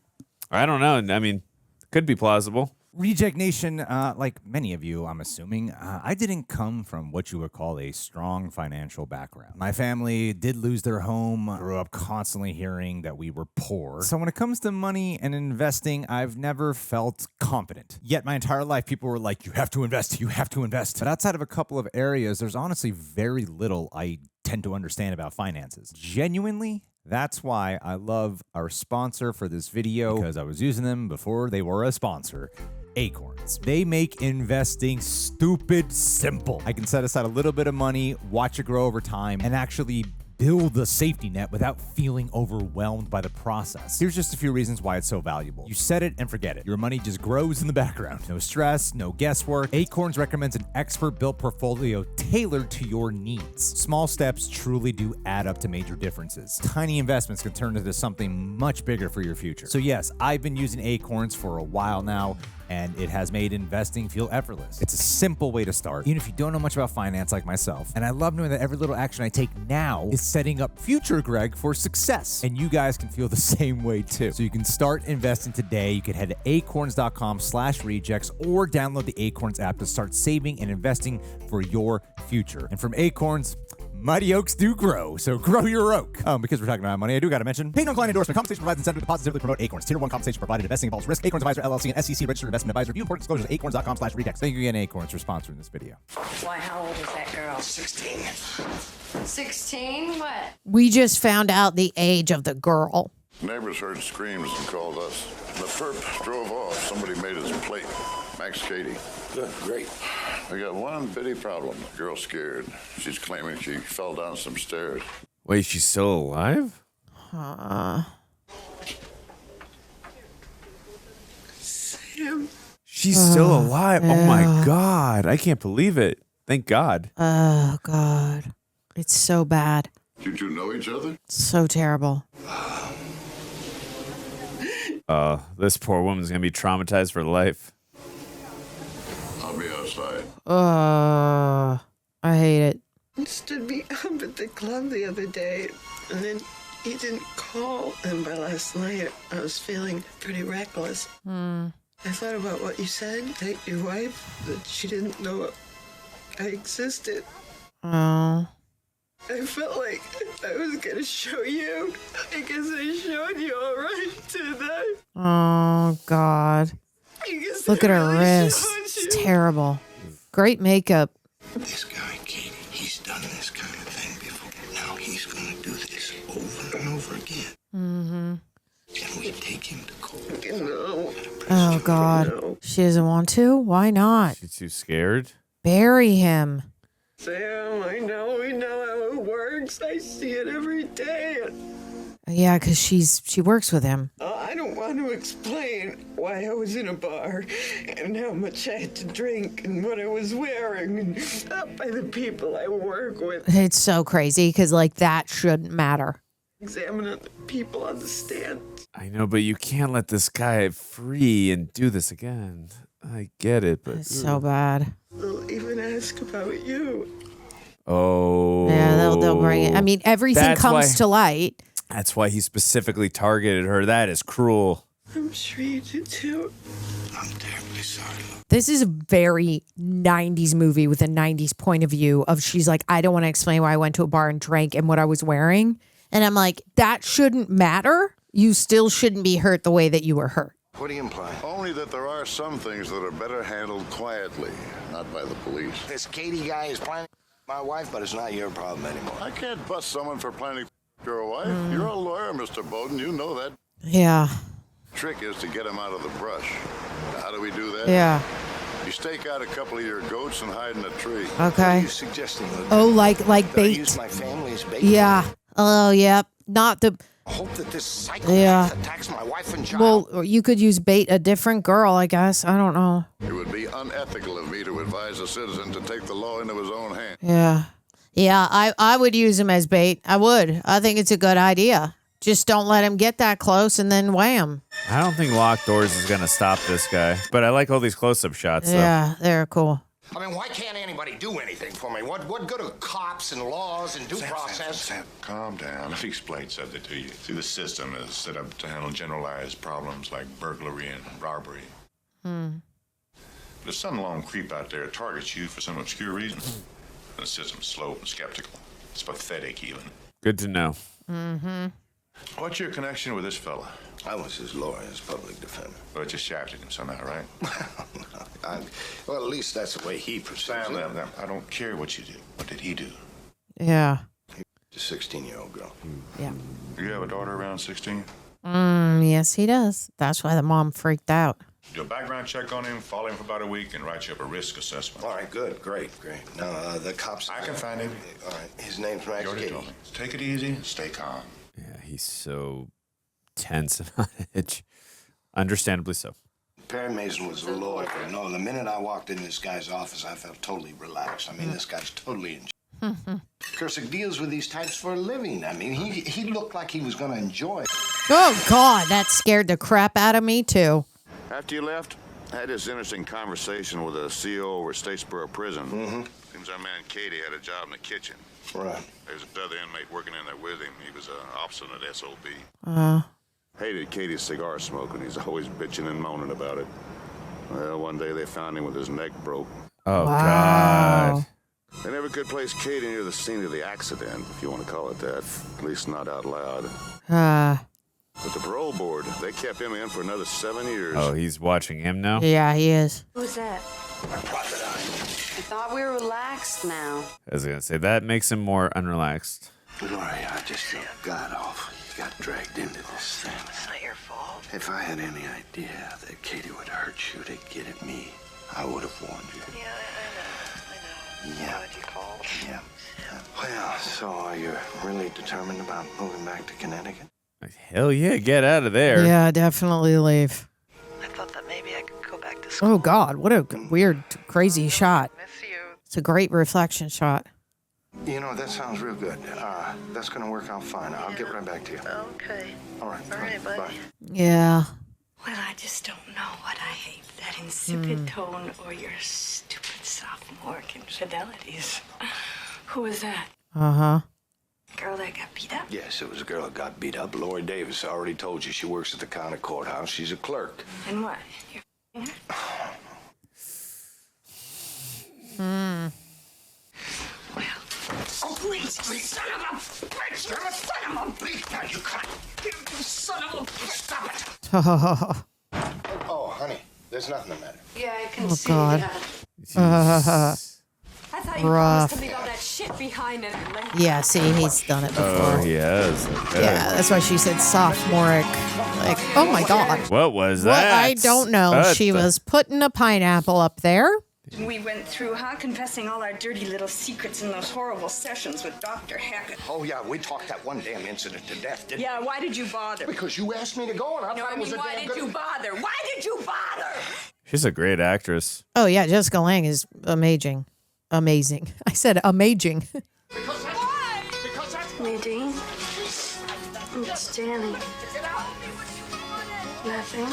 don't know. I mean, could be plausible. Reject Nation, like many of you, I'm assuming, I didn't come from what you would call a strong financial background. My family did lose their home, grew up constantly hearing that we were poor. So when it comes to money and investing, I've never felt confident. Yet my entire life, people were like, you have to invest, you have to invest. But outside of a couple of areas, there's honestly very little I tend to understand about finances. Genuinely, that's why I love our sponsor for this video, because I was using them before they were a sponsor. ACORNS. They make investing stupid simple. I can set aside a little bit of money, watch it grow over time, and actually build a safety net without feeling overwhelmed by the process. Here's just a few reasons why it's so valuable. You set it and forget it. Your money just grows in the background. No stress, no guesswork. ACORNS recommends an expert-built portfolio tailored to your needs. Small steps truly do add up to major differences. Tiny investments can turn into something much bigger for your future. So yes, I've been using ACORNS for a while now, and it has made investing feel effortless. It's a simple way to start, even if you don't know much about finance like myself. And I love knowing that every little action I take now is setting up future Greg for success. And you guys can feel the same way too. So you can start investing today. You can head to acorns.com/rejects or download the ACORNS app to start saving and investing for your future. And from ACORNS, mighty oaks do grow, so grow your oak. Because we're talking about money, I do got to mention, paid no client endorsement. Compensation provides incentive to positively promote ACORNS. Tier 1 compensation provided. Investing involves risk. ACORNS Advisor LLC and SEC registered investment advisor. View important disclosures at acorns.com/rejects. Thank you again, ACORNS, for sponsoring this video. Why, how old is that girl? 16. 16? What? We just found out the age of the girl. Neighbors heard screams and called us. The perp drove off. Somebody made his plate. Max Cady. Good, great. We got one bitty problem. The girl's scared. She's claiming she fell down some stairs. Wait, she's still alive? Sam. She's still alive. Oh my God. I can't believe it. Thank God. Oh, God. It's so bad. Did you know each other? So terrible. This poor woman's going to be traumatized for life. I'll be outside. I hate it. He stood me up at the club the other day, and then he didn't call. And by last night, I was feeling pretty reckless. I thought about what you said, that your wife, that she didn't know I existed. Oh. I felt like I was going to show you. I guess I showed you all right today. Oh, God. I guess Look I at her really wrist. showed you. It's terrible. Great makeup. This guy, Katie, he's done this kind of thing before. Now he's going to do this over and over again. Mm-hmm. Can we take him to court? No. Oh, God. She doesn't want to? Why not? She's too scared? Bury him. Sam, I know how it works. I see it every day. Yeah, because she works with him. I don't want to explain why I was in a bar and how much I had to drink and what I was wearing and stopped by the people I work with. It's so crazy because, like, that shouldn't matter. Examining the people on the stand. I know, but you can't let this guy free and do this again. I get it, but... It's so bad. They'll even ask about you. Oh. Yeah, they'll bring it. I mean, everything comes to light. That's why he specifically targeted her. That is cruel. I'm sure you do too. I'm terribly sorry. This is a very 90s movie with a 90s point of view of she's like, I don't want to explain why I went to a bar and drank and what I was wearing. And I'm like, that shouldn't matter. You still shouldn't be hurt the way that you were hurt. What do you imply? Only that there are some things that are better handled quietly, not by the police. This Katie guy is planning my wife, but it's not your problem anymore. I can't bust someone for planning your wife. You're a lawyer, Mr. Bowden. You know that. Yeah. Trick is to get him out of the brush. How do we do that? Yeah. You stake out a couple of your goats and hide in a tree. Okay. What are you suggesting? Oh, like That I bait. use my family as bait? Yeah. Oh, yeah. Not the... I hope that this psychopath attacks my wife and child. Well, you could use bait a different girl, I guess. I don't know. It would be unethical of me to advise a citizen to take the law into his own hands. Yeah. Yeah, I would use him as bait. I would. I think it's a good idea. Just don't let him get that close and then wham. I don't think locked doors is going to stop this guy. But I like all these close-up shots, though. Yeah, they're cool. I mean, why can't anybody do anything for me? What good are cops and laws and due process? Sam, calm down. Let me explain something to you. See, the system is set up to handle generalized problems like burglary and robbery. There's some lone creep out there that targets you for some obscure reason. The system's slow and skeptical. It's pathetic, even. Good to know. What's your connection with this fella? I was his lawyer, his public defender. But you shafted him somehow, right? Well, at least that's the way he perceives Sam, it. I don't care what you do. What did he do? Yeah. He's a 16-year-old girl. Yeah. Do you have a daughter around 16? Yes, he does. That's why the mom freaked out. Do a background check on him, follow him for about a week, and write you up a risk assessment. All right, good, great. Now, the cops... I can find him. All right, his name's Max You already Cady. told me. Take it easy and stay calm. Yeah, he's so tense and on edge. Understandably so. Perry Mason was a lawyer. No, the minute I walked in this guy's office, I felt totally relaxed. I mean, this guy's totally in... Kursick deals with these types for a living. I mean, he looked like he was going to enjoy it. Oh, God, that scared the crap out of me, too. After you left, I had this interesting conversation with a CO over Statesboro Prison. Seems our man Cady had a job in the kitchen. Right. There's another inmate working in there with him. He was an obstinate SOB. Hated Cady's cigar smoking. He's always bitching and moaning about it. Well, one day they found him with his neck broke. Oh, God. They never could place Cady near the scene of the accident, if you want to call it that. At least not out loud. But the parole board, they kept him in for another 7 years. Oh, he's watching him now? Yeah, he is. Who's that? My private eye. I thought we were relaxed now. I was going to say, that makes him more unrelaxed. Gloria, I just feel god awful. You got dragged into this thing. It's not your fault. If I had any idea that Cady would hurt you to get at me, I would have warned you. Yeah, I know. Yeah. What you called? Yeah. Well, so are you really determined about moving back to Connecticut? Like, hell yeah, get out of there. Yeah, definitely leave. I thought that maybe I could go back to school. Oh, God, what a weird, crazy shot. Miss you. It's a great reflection shot. You know, that sounds real good. That's going to work out fine. I'll get right back to you. Okay. All right. All right, buddy. Bye. Yeah. Well, I just don't know what I hate. That insipid tone or your stupid sophomore infidelities. Who was that? Girl that got beat up? Yes, it was a girl that got beat up. Lori Davis. I already told you she works at the county courthouse. She's a clerk. And what? You're Hmm. Well. Oh, please, son of a bitch! You're a son of a bitch! Now you cut. You son of a bitch! Stop it! Oh, honey, there's nothing the matter. Yeah, I can Oh, see God. that. I thought you Rough. promised to leave all that shit behind and Yeah, see, he's done it before. Oh, he has. Okay. Yeah, that's why she said sophomoric. Like, oh my God. What was What? that? I don't know. What She the- was putting a pineapple up there. we went through, confessing all our dirty little secrets in those horrible sessions with Dr. Hackett. Oh, yeah, we talked that one damn incident to death, didn't Yeah, why did you bother? we? Because you asked me to go, and I No, thought I it was mean, a why damn did good... you bother? Why did you bother? She's a great actress. Oh, yeah, Jessica Lange is amazing. Amazing. I said amazing. Nadine? It's Danny. Nothing?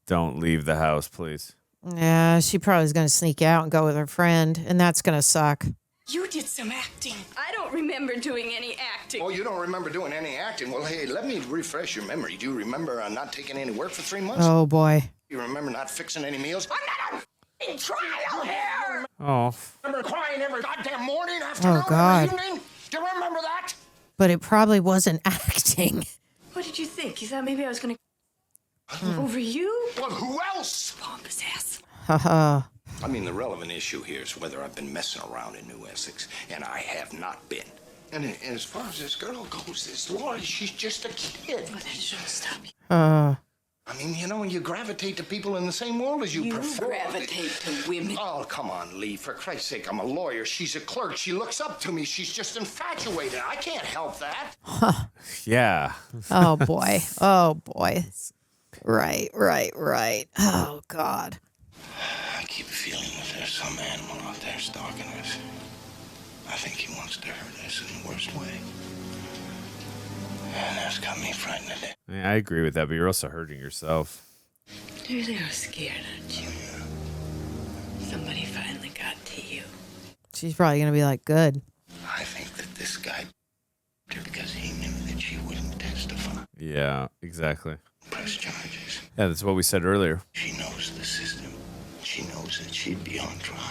Don't leave the house, please. Yeah, she probably is going to sneak out and go with her friend, and that's going to suck. You did some acting. I don't remember doing any acting. Oh, you don't remember doing any acting? Well, hey, let me refresh your memory. Do you remember not taking any work for 3 months? Oh, boy. You remember not fixing any meals? I'm not on trial here! Oh. Remember crying every goddamn morning, afternoon, God. and evening? Do you remember that? But it probably wasn't acting. What did you think? You thought maybe I was going to over you? Well, who else? Pompous ass. Haha. I mean, the relevant issue here is whether I've been messing around in New Essex, and I have not been. And as far as this girl goes, this Lori, she's just a kid. Well, that shouldn't stop you. I mean, you know, you gravitate to people in the same world as you. You prefer. gravitate to women. Oh, come on, Lee. For Christ's sake, I'm a lawyer. She's a clerk. She looks up to me. She's just infatuated. I can't help that. Yeah. Oh, boy. Oh, boy. Right. Oh, God. I keep feeling that there's some animal out there stalking us. I think he wants to hurt us in the worst way. And that's got me frightened of it. I agree with that, but you're also hurting yourself. You're a little scared, aren't you? Somebody finally got to you. She's probably going to be like, good. I think that this guy because he knew that she wouldn't testify. Yeah, exactly. Press charges. Yeah, that's what we said earlier. She knows the system. She knows that she'd be on trial.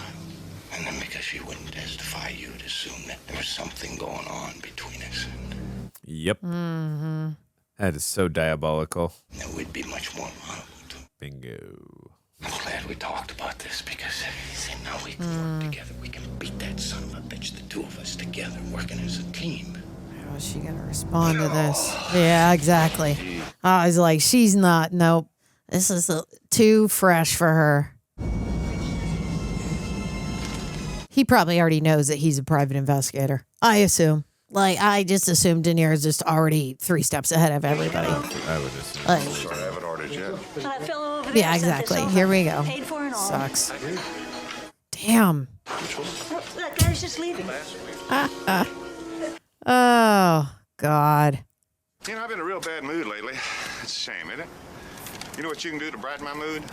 And then because she wouldn't testify, you would assume that there was something going on between us. Yep. Mm-hmm. That is so diabolical. That we'd be much more vulnerable to. Bingo. I'm glad we talked about this because now we can work together. We can beat that son of a bitch, the two of us together, working as a team. How is she going to respond to this? Yeah, exactly. I was like, she's not. Nope. This is too fresh for her. He probably already knows that he's a private investigator. I assume. Like, I just assumed De Niro's just already 3 steps ahead of everybody. I would assume. Sorry, I haven't ordered yet. That fellow over there Yeah, sent this exactly. over. Here we go. Paid for and all. Sucks. Damn. Oh, that guy's just leaving. Oh, God. You know, I've been in a real bad mood lately. It's a shame, isn't it? You know what you can do to brighten my mood?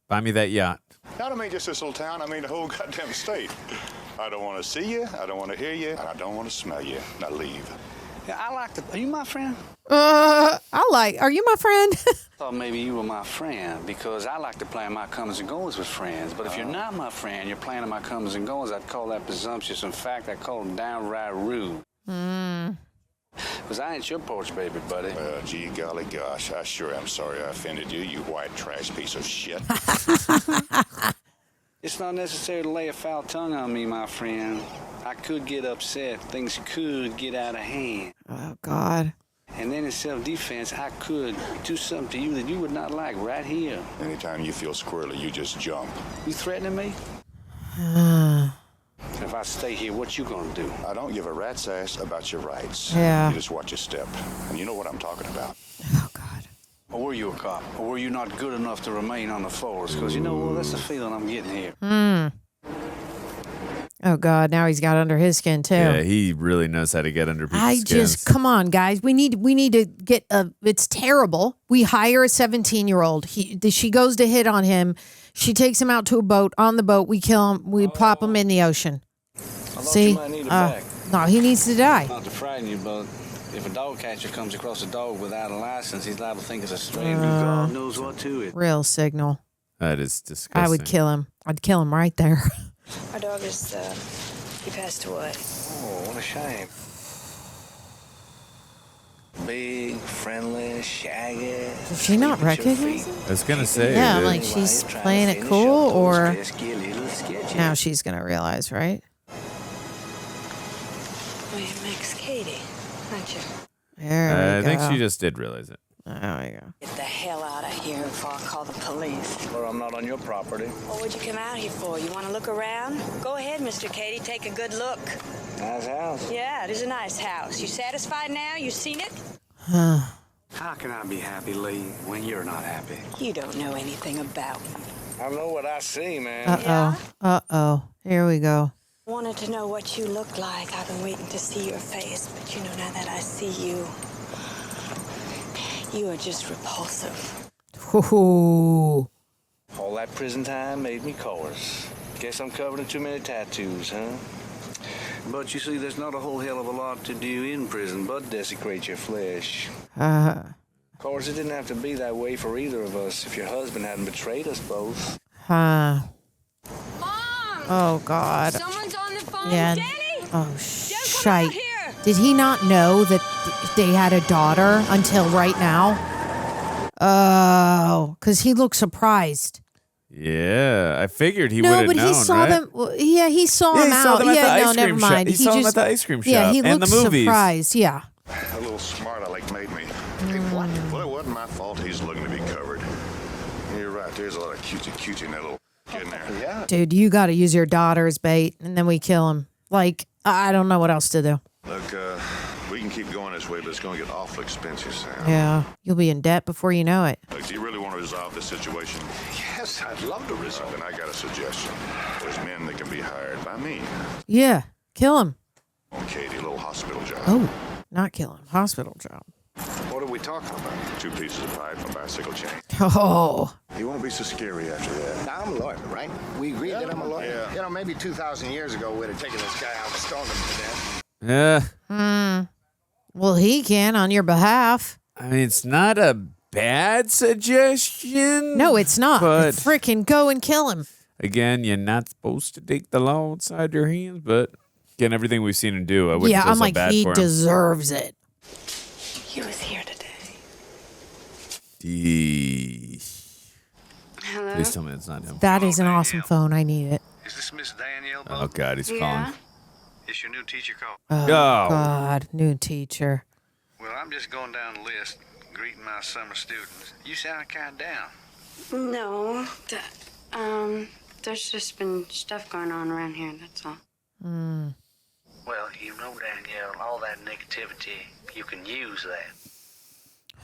Buy me that yacht. I don't mean just this little town. I mean the whole goddamn state. I don't want to see you. I don't want to hear you. And I don't want to smell you. Now leave. Yeah, are you my friend? Are you my friend? I thought maybe you were my friend because I like to plan my comings and goings with friends. But if you're not my friend, you're planning my comings and goings, I'd call that presumptuous. In fact, I'd call it downright rude. Because I ain't your porch baby, buddy. Gee golly gosh, I sure am sorry I offended you, you white trash piece of shit. It's not necessary to lay a foul tongue on me, my friend. I could get upset. Things could get out of hand. Oh, God. And then in self-defense, I could do something to you that you would not like right here. Anytime you feel squirrely, you just jump. You threatening me? If I stay here, what you gonna do? I don't give a rat's ass about your rights. Yeah. You just watch your step. And you know what I'm talking about. Oh, God. Or were you a cop? Or were you not good enough to remain on the force? Because you know what? That's the feeling I'm getting here. Oh, God. Now he's got under his skin, too. Yeah, he really knows how to get under people's skins. Come on, guys. We need to get it's terrible. We hire a 17-year-old. She goes to hit on him. She takes him out to a boat. On the boat, we kill him. We plop him in the ocean. See? You might need it back. No, he needs to die. Not to frighten you, but if a dog catcher comes across a dog without a license, he's liable to think it's a stray. God knows what to it. Real signal. That is disgusting. I would kill him. I'd kill him right there. Our dog is, he passed away. Oh, what a shame. Big, friendly, shaggy. Did she not recognize him? I was going to say. Yeah, dude. like she's playing it cool, or now she's going to realize, right? Oh, you're Max Cady, aren't you? There we go. I think she just did realize it. There we go. Get the hell out of here before I call the police. Well, I'm not on your property. Well, what'd you come out here for? You want to look around? Go ahead, Mr. Cady. Take a good look. Nice house. Yeah, it is a nice house. You satisfied now? You seen it? How can I be happy, Leigh, when you're not happy? You don't know anything about me. I know what I see, man. Uh-oh. Here we go. Wanted to know what you look like. I've been waiting to see your face, but you know, now that I see you, you are just repulsive. Ooh. All that prison time made me coarse. Guess I'm covered in too many tattoos, huh? But you see, there's not a whole hell of a lot to do in prison but desecrate your flesh. Of course, it didn't have to be that way for either of us if your husband hadn't betrayed us both. Mom! Oh, God. Someone's on the phone. Yeah. Daddy! Oh, shite. Did he not know that they had a daughter until right now? Oh, because he looked surprised. Yeah, I figured he would have known, No, but he saw right? them. Yeah, he saw him he out. saw them at the Yeah, ice no, cream never shop. mind. He saw them at the ice cream Yeah, shop he and looked the movies. surprised. Yeah. A little smart aleck made me. Hey, what? Well, it wasn't my fault he's looking to be covered. You're right. There's a lot of cutie in that little kid in there. Yeah. Dude, you got to use your daughter as bait, and then we kill him. Like, I don't know what else to do. Look, we can keep going this way, but it's going to get awful expensive, Sam. Yeah. You'll be in debt before you know it. Look, do you really want to resolve this situation? Yes, I'd love to resolve. Then I got a suggestion. There's men that can be hired by me. Yeah. Kill him. On Katie, a little hospital job. Oh. Not kill him. Hospital job. What are we talking about? 2 pieces of pipe, a bicycle chain. Oh. He won't be so scary after that. Now, I'm a lawyer, right? We agreed that I'm a lawyer. Yeah. You know, maybe 2,000 years ago, we'd have taken this guy out and stoned him to death. Yeah. Well, he can on your behalf. I mean, it's not a bad suggestion. No, it's not. But Freaking go and kill him. again, you're not supposed to take the law outside your hands. But again, everything we've seen him do, I wouldn't feel I'm so like, bad he for him. deserves it. He was here today. Hello? Please tell me it's not him. That is an awesome phone. I need it. Is this Miss Danielle Bowden? Oh, God, he's Yeah? calling. It's your new teacher call. Oh, Oh. God. New teacher. Well, I'm just going down the list, greeting my summer students. You sound kind of down. No. There's just been stuff going on around here, that's all. Well, you know, Danielle, all that negativity, you can use that.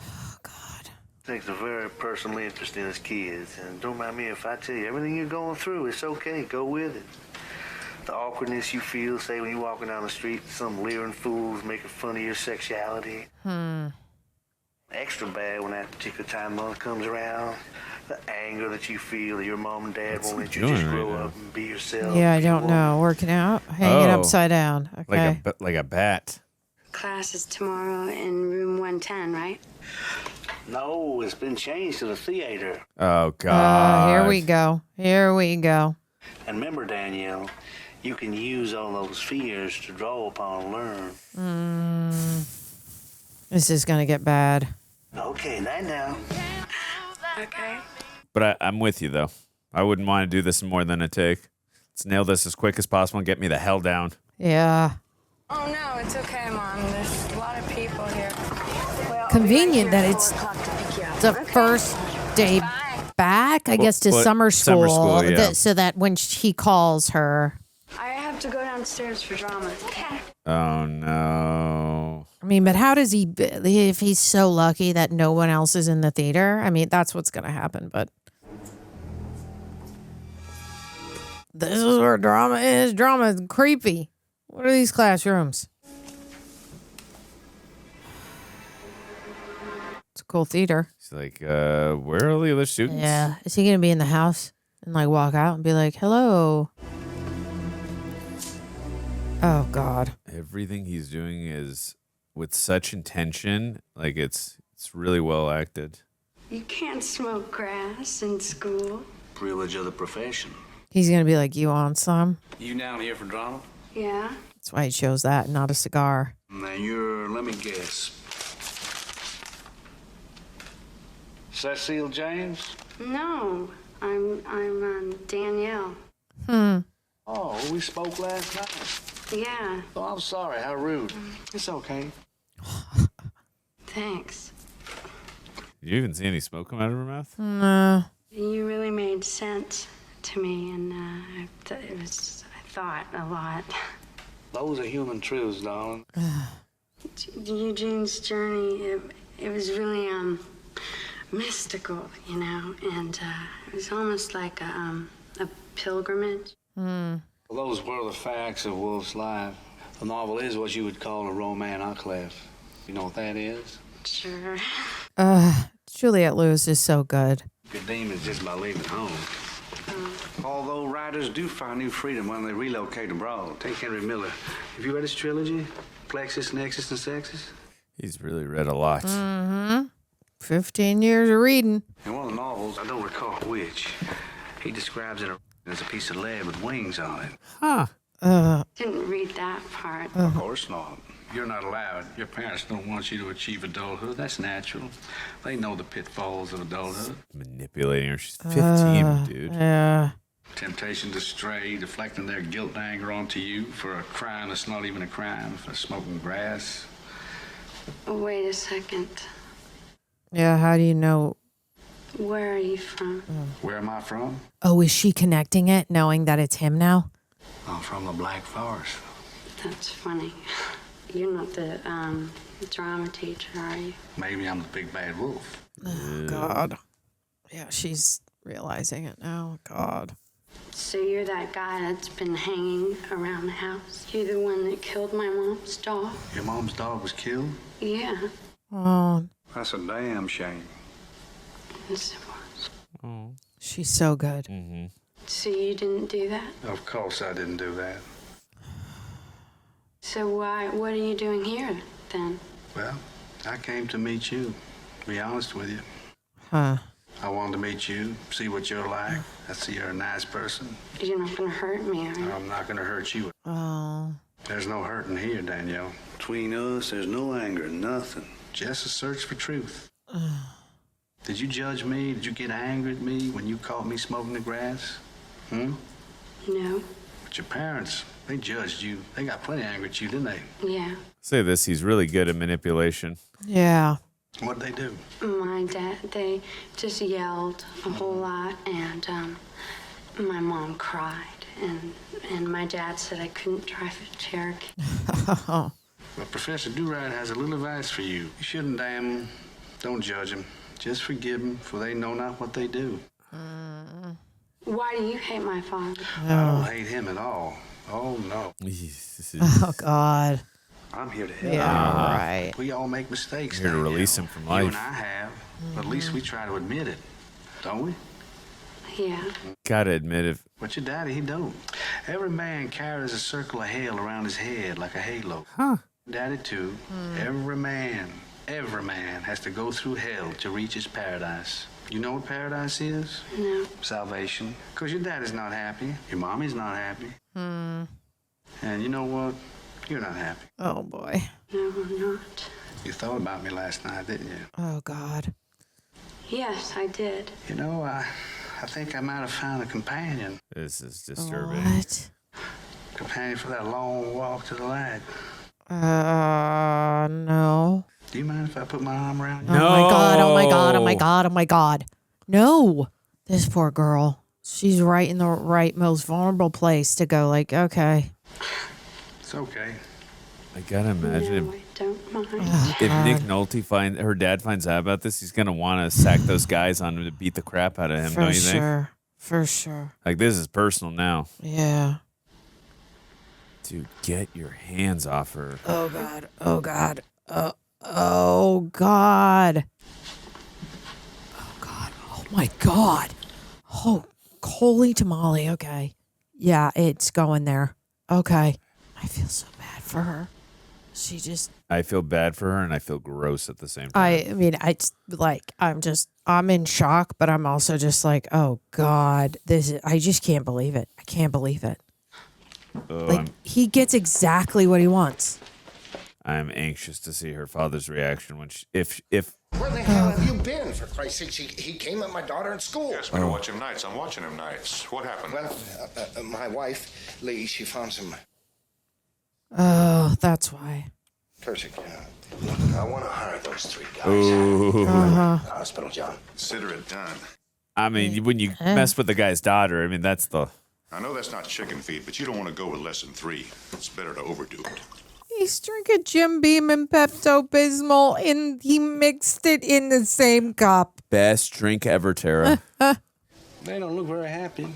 Oh, God. Takes a very personal interest in his kids. And don't mind me if I tell you, everything you're going through, it's okay. Go with it. The awkwardness you feel, say, when you're walking down the street, some leering fools making fun of your sexuality. Extra bad when that particular time of month comes around. The anger that you feel that your mom and dad won't let you just doing right grow now? up and be yourself. Yeah, I don't know. Working out? Hanging Oh. upside down. Okay. Like a bat. Class is tomorrow in room 110, right? No, it's been changed to the theater. Oh, God. Here we go. Here we go. And remember, Danielle, you can use all those fears to draw upon and learn. This is going to get bad. Okay, night now. Okay. But I'm with you, though. I wouldn't want to do this in more than a take. Let's nail this as quick as possible and get me the hell down. Yeah. Oh, no, it's okay, Mom. There's a lot of people here. Well, Convenient that it's the first day back, I guess, to Well, summer school. summer school, yeah. So that when he calls her. I have to go downstairs for drama. Okay. Oh, no. I mean, but how does he, if he's so lucky that no one else is in the theater? I mean, that's what's going to happen, but. This is where drama is. Drama is creepy. What are these classrooms? It's a cool theater. He's like, where are all the other students? Yeah. Is he going to be in the house and like walk out and be like, hello? Oh, God. Everything he's doing is with such intention. Like, it's really well acted. You can't smoke grass in school. Privilege of the profession. He's going to be like, you want some? You down here for drama? Yeah? That's why he chose that, not a cigar. Now you're, let me guess. Cecile James? No. I'm Danielle. Oh, we spoke last night. Yeah. Oh, I'm sorry. How rude. It's okay. Thanks. Did you even see any smoke come out of her mouth? No. You really made sense to me, and I thought a lot. Those are human truths, darling. Eugene's journey, it was really mystical, you know, and it was almost like a pilgrimage. Well, those were the facts of Wolf's life. The novel is what you would call a roman enclave. You know what that is? Sure. Juliette Lewis is so good. Good demons just by leaving home. Although writers do find new freedom when they relocate abroad. Take Henry Miller. Have you read his trilogy? Plexus, Nexus, and Sexus? He's really read a lot. 15 years of reading. In one of the novels, I don't recall which, he describes it as a piece of lead with wings on it. Huh. Didn't read that part. Of course not. You're not allowed. Your parents don't want you to achieve adulthood. That's natural. They know the pitfalls of adulthood. Manipulating her. She's 15, dude. Yeah. Temptation to stray, deflecting their guilt and anger onto you for a crime that's not even a crime, for smoking grass. Wait a second. Yeah, how do you know? Where are you from? Where am I from? Oh, is she connecting it, knowing that it's him now? I'm from the Black Forest. That's funny. You're not the drama teacher, are you? Maybe I'm the big bad wolf. Oh, God. Yeah, she's realizing it now. God. So you're that guy that's been hanging around the house? You're the one that killed my mom's dog? Your mom's dog was killed? Yeah. Oh, That's a damn shame. Yes, it was. Oh. she's so good. Mm-hmm. So you didn't do that? Of course I didn't do that. So what are you doing here, then? Well, I came to meet you, to be honest with you. Huh. I wanted to meet you, see what you're like. I see you're a nice person. You're not gonna hurt me, are you? I'm not gonna hurt you. Oh. There's no hurting here, Danielle. Between us, there's no anger, nothing. Just a search for truth. Did you judge me? Did you get angry at me when you caught me smoking the grass? No. But your parents, they judged you. They got plenty angry at you, didn't they? Yeah. Say this, he's really good at manipulation. Yeah. What'd they do? My dad, they just yelled a whole lot, and my mom cried, and my dad said I couldn't drive a Cherokee. Well, Professor Durad has a little advice for you. You shouldn't damn them. Don't judge them. Just forgive them, for they know not what they do. Why do you hate my father? I don't hate him at all. Oh, no. Oh, God. I'm here to help. Yeah, right. We all make mistakes. Here to release him from life. You and I have, but at least we try to admit it, don't we? Yeah. Gotta admit it. But your daddy, he don't. Every man carries a circle of hell around his head like a halo. Huh. Daddy, too. Every man has to go through hell to reach his paradise. You know what paradise is? No. Salvation. Because your daddy's not happy. Your mommy's not happy. And you know what? You're not happy. Oh, boy. No, I'm not. You thought about me last night, didn't you? Oh, God. Yes, I did. You know, I think I might have found a companion. This is disturbing. What? Companion for that long walk to the light. No. Do you mind if I put my arm around you? Oh, my God. Oh, my God. Oh, my God. Oh, my God. No. This poor girl. She's right in the most vulnerable place to go, like, okay. It's okay. I gotta imagine No, I don't mind. if Nick Nolte her dad finds out about this, he's gonna want to sack those guys on him to beat the crap out of him. For Don't you think? sure. For sure. Like this is personal now. Yeah. Dude, get your hands off her. Oh, God. Oh, God. Oh, God. Oh, God. Oh, my God. Oh, holy tamale. Okay. Yeah, it's going there. Okay. I feel so bad for her. She just... I feel bad for her and I feel gross at the same time. I mean, I'm in shock, but I'm also just like, oh, God. I just can't believe it. I can't believe it. He gets exactly what he wants. I'm anxious to see her father's reaction when if Where the hell have you been, for Christ's sake? He came at my daughter in school. Yes, we don't watch him nights. I'm watching him nights. What happened? Well, my wife, Leigh, she found some... Oh, that's why. Look, I want to hire those three guys. Ooh. Hospital, John. Consider it done. I mean, when you mess with the guy's daughter, I mean, that's the... I know that's not chicken feed, but you don't want to go with less than 3. It's better to overdo it. He's drinking Jim Beam and Pepto-Bismol, and he mixed it in the same cup. Best drink ever, Tara. They don't look very happy.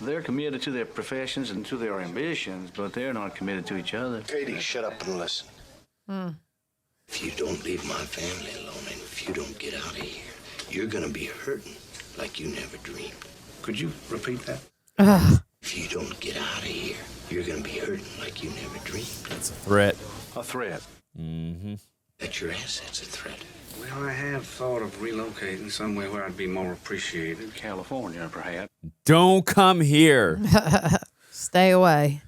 They're committed to their professions and to their ambitions, but they're not committed to each other. Cady, shut up and listen. If you don't leave my family alone and if you don't get out of here, you're going to be hurting like you never dreamed. Could you repeat that? If you don't get out of here, you're going to be hurting like you never dreamed. That's a threat. A threat. Mm-hmm. That your asset's a threat. Well, I have thought of relocating somewhere where I'd be more appreciated. California, perhaps. Don't come here. Stay away.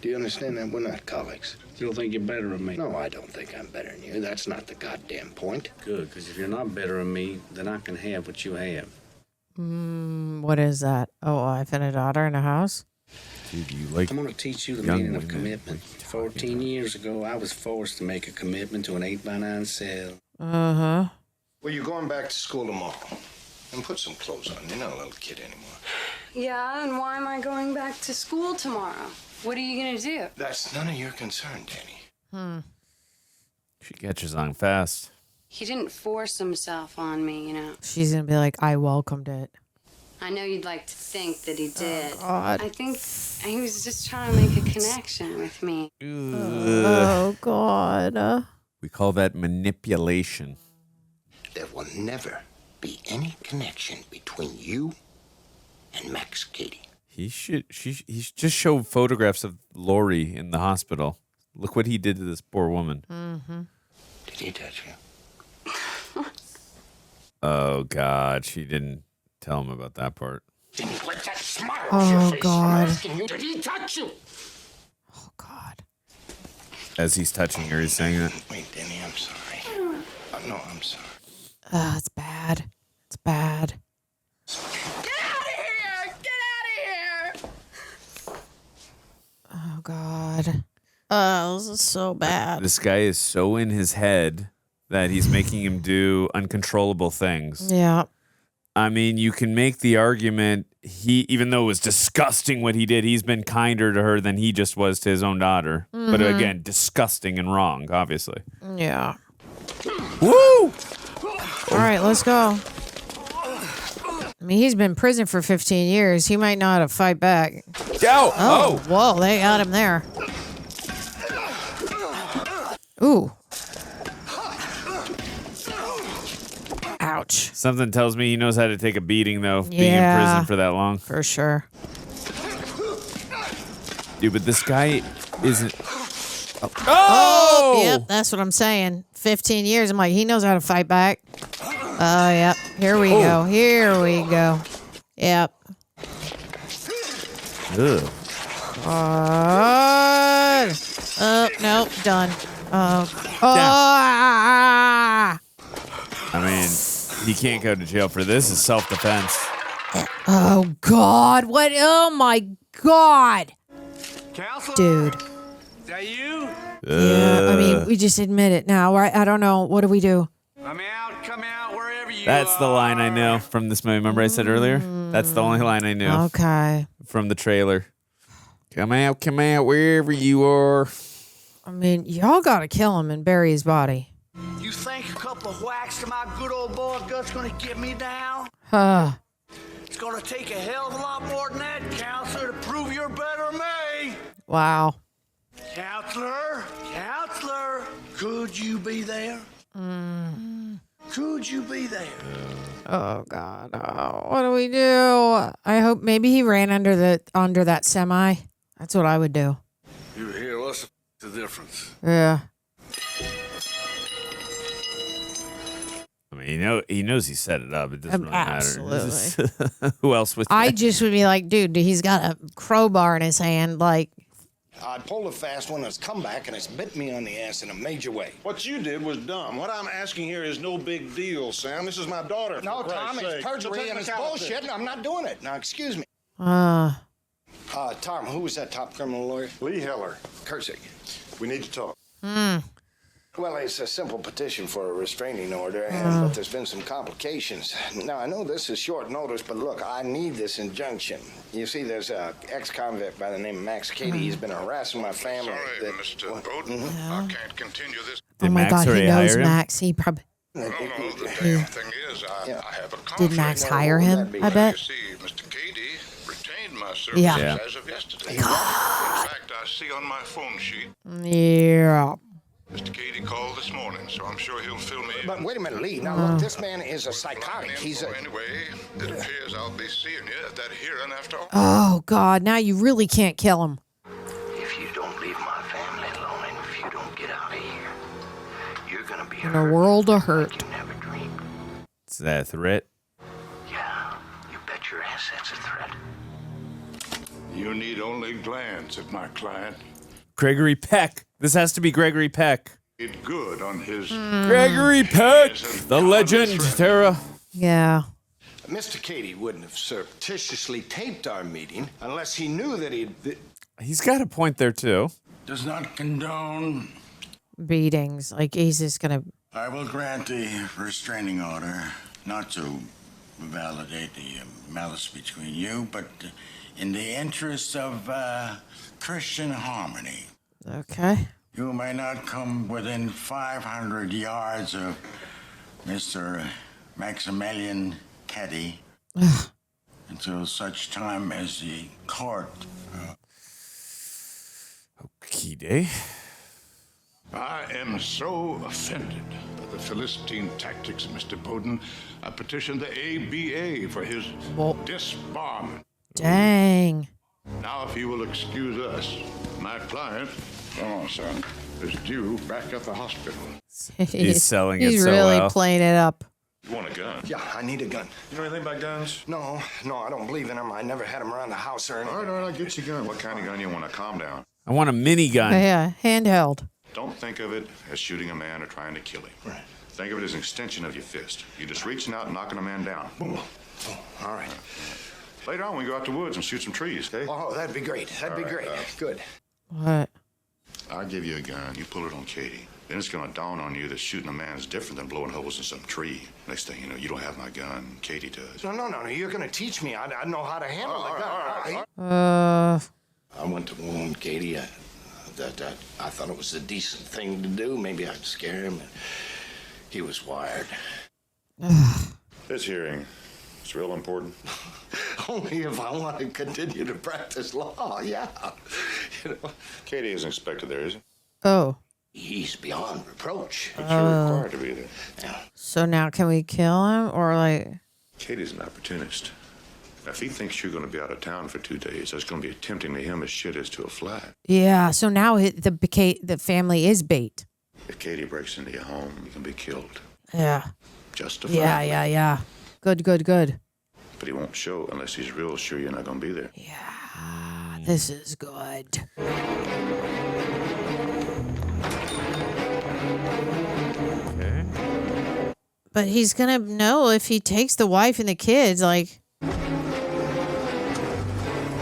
Do you understand that? We're not colleagues. You don't think you're better than me? No, I don't think I'm better than you. That's not the goddamn point. Good, because if you're not better than me, then I can have what you have. What is that? A wife and a daughter in a house? Dude, you like I'm going to teach you the young meaning of women. commitment. 14 years ago, I was forced to make a commitment to an 8x9 cell. Uh-huh. Well, you're going back to school tomorrow. And put some clothes on. You're not a little kid anymore. Yeah, and why am I going back to school tomorrow? What are you gonna do? That's none of your concern, Danny. She catches on fast. He didn't force himself on me, you know. She's going to be like, I welcomed it. I know you'd like to think that he did. God. I think he was just trying to make a connection with me. Oh, God. We call that manipulation. There will never be any connection between you and Max Cady. He just showed photographs of Lori in the hospital. Look what he did to this poor woman. Mm-hmm. Did he touch you? Oh, God. She didn't tell him about that part. Didn't you let that smile Oh, off your face? God. I'm asking you, did he touch you? Oh, God. As he's touching her, he's saying that. Wait, Denny, I'm sorry. No, I'm sorry. It's bad. It's bad. Oh, God. Oh, this is so bad. This guy is so in his head that he's making him do uncontrollable things. Yeah. I mean, you can make the argument even though it was disgusting what he did, he's been kinder to her than he just was to his own daughter. Mm-hmm. But again, disgusting and wrong, obviously. Yeah. Woo! All right, let's go. I mean, he's been in prison for 15 years. He might know how to fight back. Oh! Whoa, they got him there. Ooh. Ouch. Something tells me he knows how to take a beating, though, being in Yeah. prison for that long. For sure. Dude, but this guy isn't... Oh! Yep, that's what I'm saying. 15 years. I'm like, he knows how to fight back. Oh, yep. Here we go. Here we go. Yep. Ugh. Oh, nope. Done. Oh. I mean, he can't go to jail for this. It's self-defense. Oh, God. What? Oh, my God. Counselor? Dude. Is that you? Yeah, I mean, we just admit it now, right? I don't know. What do we do? Come out, wherever you That's the line I know from this movie. Remember I said earlier? That's the only line I knew. Okay. From the trailer. Come out, wherever you are. I mean, y'all got to kill him and bury his body. You think a couple of whacks to my good old boy gut's gonna get me down? Huh. It's gonna take a hell of a lot more than that, counselor, to prove you're better than me. Wow. Counselor, could you be there? Could you be there? Oh, God. Oh, what do we do? I hope maybe he ran under that semi. That's what I would do. You hear what's the difference? Yeah. I mean, he knows he set it up. It doesn't really Absolutely. matter. Who else would I just would be like, dude, he's got a crowbar in his hand. Like, I pulled a fast one, it's come back, and it's bit me on the ass in a major way. What you did was dumb. What I'm asking here is no big deal, Sam. This is my daughter. No, for Christ's Tom, it's sake. perjury and it's bullshit, and I'm not doing it. Now, excuse me. uh, Tom, who was that top criminal lawyer? Lee Heller, Kurzik. we need to talk. Well, it's a simple petition for a restraining order, but there's been some complications. Now, I know this is short notice, but look, I need this injunction. You see, there's an ex-convict by the name of Max Cady. He's been harassing my family. Sorry, Mr. Bowden. I can't continue this. oh my God, he knows Max. He probably No, the damn thing is, I have a conflict. did. Max hire him. I bet. You see, Mr. Cady retained my services Yeah. as of yesterday. In fact, I see on my phone sheet, Yeah. Mr. Cady called this morning, so I'm sure he'll fill me in. But wait a minute, Lee. Now, look, this man is a psychotic. He's a... Anyway, it appears I'll be seeing you at that hearing after all. Oh, God. Now you really can't kill him. If you don't leave my family alone and if you don't get out of here, you're gonna be In a world of hurt. like you never dreamed. Is that a threat? Yeah, you bet your ass that's a threat. You need only glance at my client. Gregory Peck. This has to be Gregory Peck. It good on his... Gregory Peck, the legend, Tara. Yeah. Mr. Cady wouldn't have surreptitiously taped our meeting unless he knew that he'd... He's got a point there, too. Does not condone. Beatings. Like, he's just going to. I will grant the restraining order, not to validate the malice between you, but in the interest of Christian harmony. Okay. You may not come within 500 yards of Mr. Maximilian Cady. And till such time as the court. Key day. I am so offended by the Philistine tactics of Mr. Bowden. I petitioned the ABA for his disbarment. Dang. Now, if you will excuse us, my client, come on, son, is due back at the hospital. He's selling it He's so really well. playing it up. You want a gun? Yeah, I need a gun. You know anything about guns? No, I don't believe in them. I never had them around the house or anything. All right, I'll get you a gun. What kind of gun you want? To calm down. I want a minigun. Yeah, handheld. Don't think of it as shooting a man or trying to kill him. Right. Think of it as an extension of your fist. You're just reaching out and knocking a man down. Boom. Oh, all right. Later on, we go out the woods and shoot some trees, okay? Oh, that'd be great. That'd be great. Good. What? I'll give you a gun. You pull it on Katie. Then it's going to dawn on you that shooting a man is different than blowing holes in some tree. Next thing you know, you don't have my gun. Katie does. No. You're going to teach me. I know how to handle the gun. I went to warn Katie that I thought it was a decent thing to do. Maybe I'd scare him. He was wired. This hearing is real important. Only if I want to continue to practice law, yeah. You know. Katie isn't expected there, is he? Oh. He's beyond reproach. But you're required to be there. Yeah. So now can we kill him or like? Katie's an opportunist. Now, if he thinks you're going to be out of town for 2 days, that's going to be as tempting to him as shit is to a fly. Yeah. So now the family is bait. If Katie breaks into your home, you can be killed. Yeah. Justifiably. Yeah. Good. But he won't show unless he's real sure you're not going to be there. Yeah. This is good. Okay. But he's gonna know if he takes the wife and the kids. Like,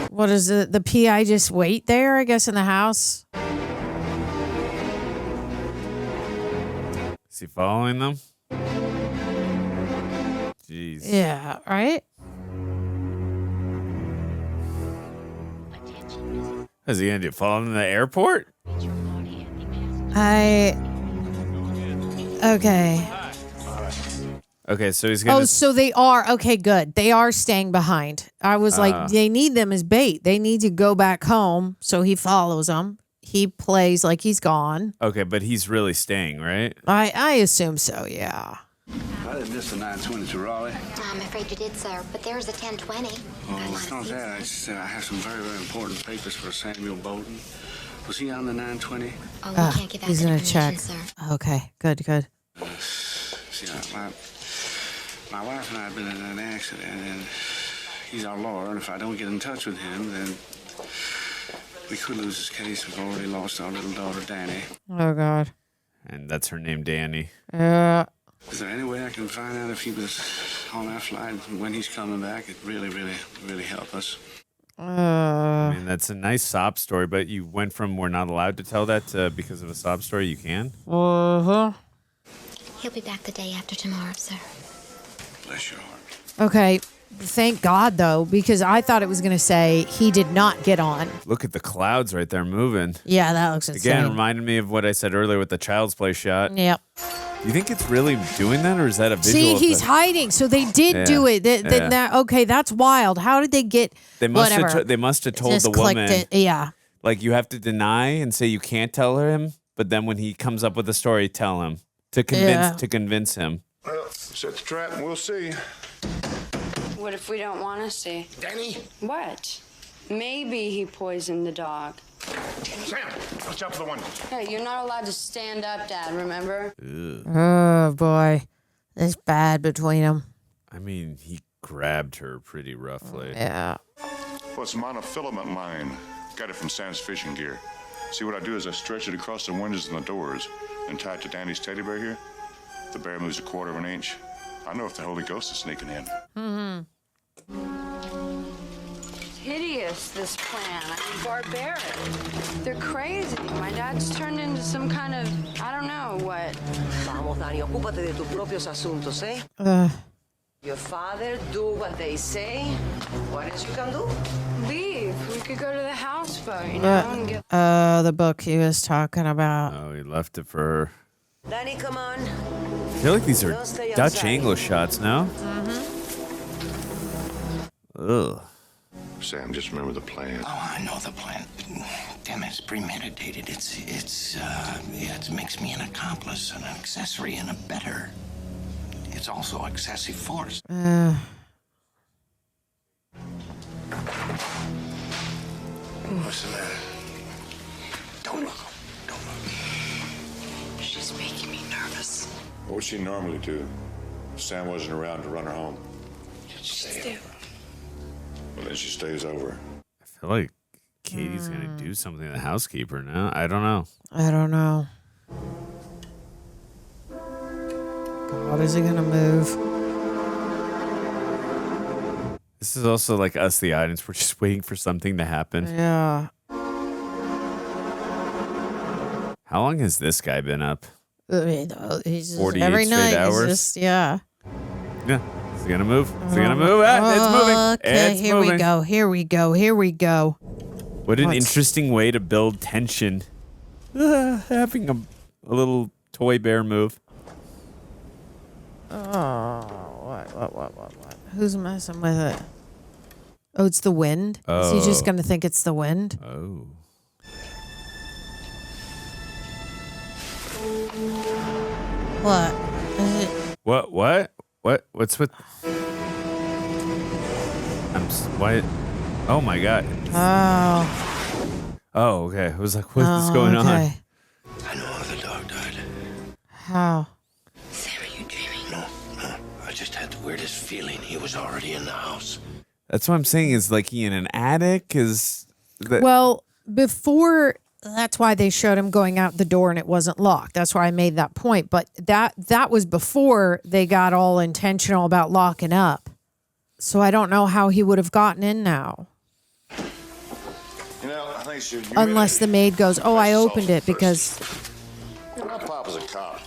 what is it? The PI just wait there, I guess, in the house. Is he following them? Jeez. Yeah. Right. Is he gonna do? Follow him to the airport? Okay. Okay, so he's gonna. Oh, so they are. Okay, good. They are staying behind. I was like, they need them as bait. They need to go back home. So he follows them. He plays like he's gone. Okay, but he's really staying, right? I assume so, yeah. I didn't miss the 920 to Raleigh. I'm afraid you did, sir, but there's a 1020. Oh, it's not that. I have some very, very important papers for Samuel Bowden. Was he on the 920? Oh, we can't give out He's that gonna information, check. sir. Okay, good. See, my wife and I have been in an accident, and he's our lawyer, and if I don't get in touch with him, then we could lose this case. We've already lost our little daughter, Danny. Oh, God. And that's her name, Danny. Yeah. Is there any way I can find out if he was on that flight when he's coming back? It'd really help us. I mean, that's a nice sob story, but you went from we're not allowed to tell that to because of a sob story you can? Uh-huh. He'll be back the day after tomorrow, sir. Bless your heart. Okay. Thank God, though, because I thought it was going to say he did not get on. Look at the clouds right there moving. Yeah, that looks insane. Again, reminded me of what I said earlier with the Child's Play shot. Yep. Do you think it's really doing that, or is that a visual See, he's effect? hiding, so they did do it. Okay, that's wild. How did they get? They must whatever? have. They must have told Just the clicked woman. it. Yeah. Like you have to deny and say you can't tell him, but then when he comes up with a story, tell him to convince him. Well, set the trap and we'll see. What if we don't want to see? Danny? What? Maybe he poisoned the dog. Sam, watch out for the window. Hey, you're not allowed to stand up, Dad, remember? Oh, boy. It's bad between them. I mean, he grabbed her pretty roughly. Yeah. Well, it's a monofilament line. Got it from Sam's fishing gear. See, what I do is I stretch it across the windows and the doors and tie it to Danny's teddy bear here. The bear moves 1/4 of an inch. I know if the Holy Ghost is sneaking in. Mm-hmm. Hideous, this plan. I mean, barbaric. They're crazy. My dad's turned into some kind of, I don't know what. Vamos, Danny, ocúpate de tus propios asuntos, eh? Your father, do what they say. What else you can do? Leave. We could go to the houseboat, you know, and get... The book he was talking about. Oh, he left it for her. Danny, come on. I feel like these are Dutch angle shots now. Mm-hmm. Ugh. Sam, just remember the plan. Oh, I know the plan. Damn it, it's premeditated. It makes me an accomplice, an accessory, and a better. It's also excessive force. What's the matter? Don't look. Don't look. She's making me nervous. What would she normally do? Sam wasn't around to run her home. She's there. Well, then she stays over. I feel like Katie's going to do something to the housekeeper now. I don't know. I don't know. God, is it gonna move? This is also like us, the audience. We're just waiting for something to happen. Yeah. How long has this guy been up? He's just, 48 every straight night. hours? He's just, yeah. Yeah. Is he going to move? Is he going to move? Ah, it's moving. Okay, It's here moving. we go. Here we go. Here we go. What an interesting way to build tension. Having a little toy bear move. Oh, what? Who's messing with it? Oh, it's the wind? Is he just going to think it's the wind? Oh. What? Is it? What's with... Why? Oh, my God. Oh. Oh, okay. I was like, what is going on? I know how the dog died. How? Sam, are you dreaming? No. I just had the weirdest feeling he was already in the house. That's what I'm saying. Is like he in an attic? Well, before, that's why they showed him going out the door and it wasn't locked. That's why I made that point. But that was before they got all intentional about locking up. So I don't know how he would have gotten in now. You know, I think she. Unless the maid goes, oh, I opened it because... My papa's a cop.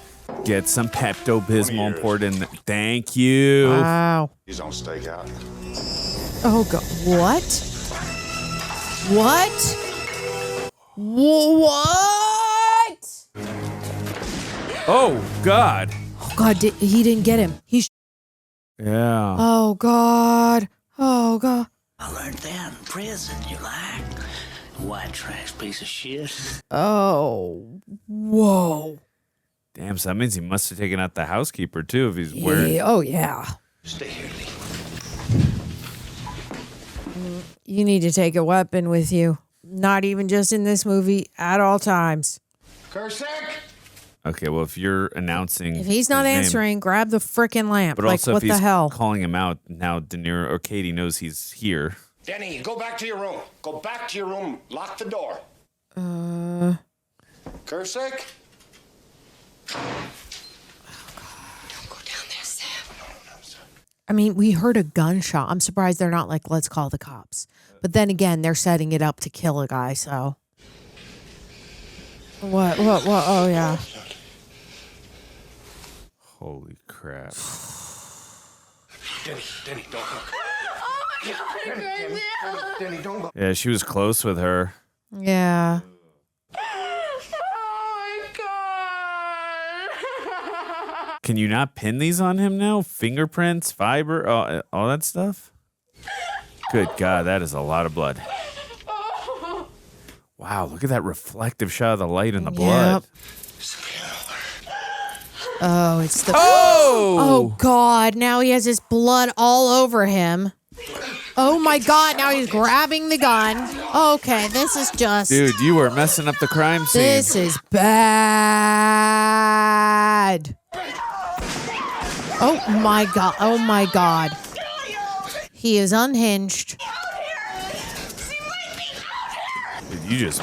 Get some Pepto-Bismol and poured in. Thank you. Wow. He's on stakeout. Oh, God. What? What? What? Oh, God. Oh, God, he didn't get him. Yeah. Oh, God. Oh, God. I learned that in prison, you like? White trash piece of shit. Oh, whoa. Damn, so that means he must have taken out the housekeeper, too, if he's wearing... Oh, yeah. Stay here, Lee. You need to take a weapon with you. Not even just in this movie, at all times. Kersek! Okay, well, if you're announcing... If he's not his name- answering, grab the frickin' lamp. But Like, also, what if the he's hell? calling him out, now De Niro or Katie knows he's here. Denny, go back to your room. Go back to your room. Lock the door. Kersek? I mean, we heard a gunshot. I'm surprised they're not like, let's call the cops. But then again, they're setting it up to kill a guy, so. What? Oh, yeah. Holy crap. Denny, don't look. Oh my God, Denny, don't look. Yeah, she was close with her. Yeah. Can you not pin these on him now? Fingerprints, fiber, all that stuff? Good God, that is a lot of blood. Wow, look at that reflective shot of the light and the blood. Oh, it's the... Oh! Oh, God. Now he has his blood all over him. Oh, my God. Now he's grabbing the gun. Okay, this is just... Dude, you were messing up the crime scene. This is bad. Oh, my God. Oh, my God. He is unhinged. Dude, you just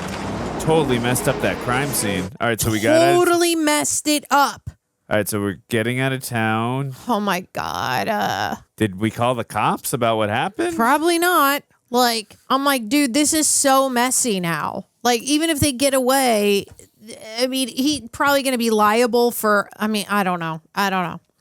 totally messed up that crime scene. All right, so we got Totally messed it up. All right, so we're getting out of town. Oh, my God. Did we call the cops about what happened? Probably not. Like, I'm like, dude, this is so messy now. Like, even if they get away, I mean, he's probably going to be liable for, I mean, I don't know.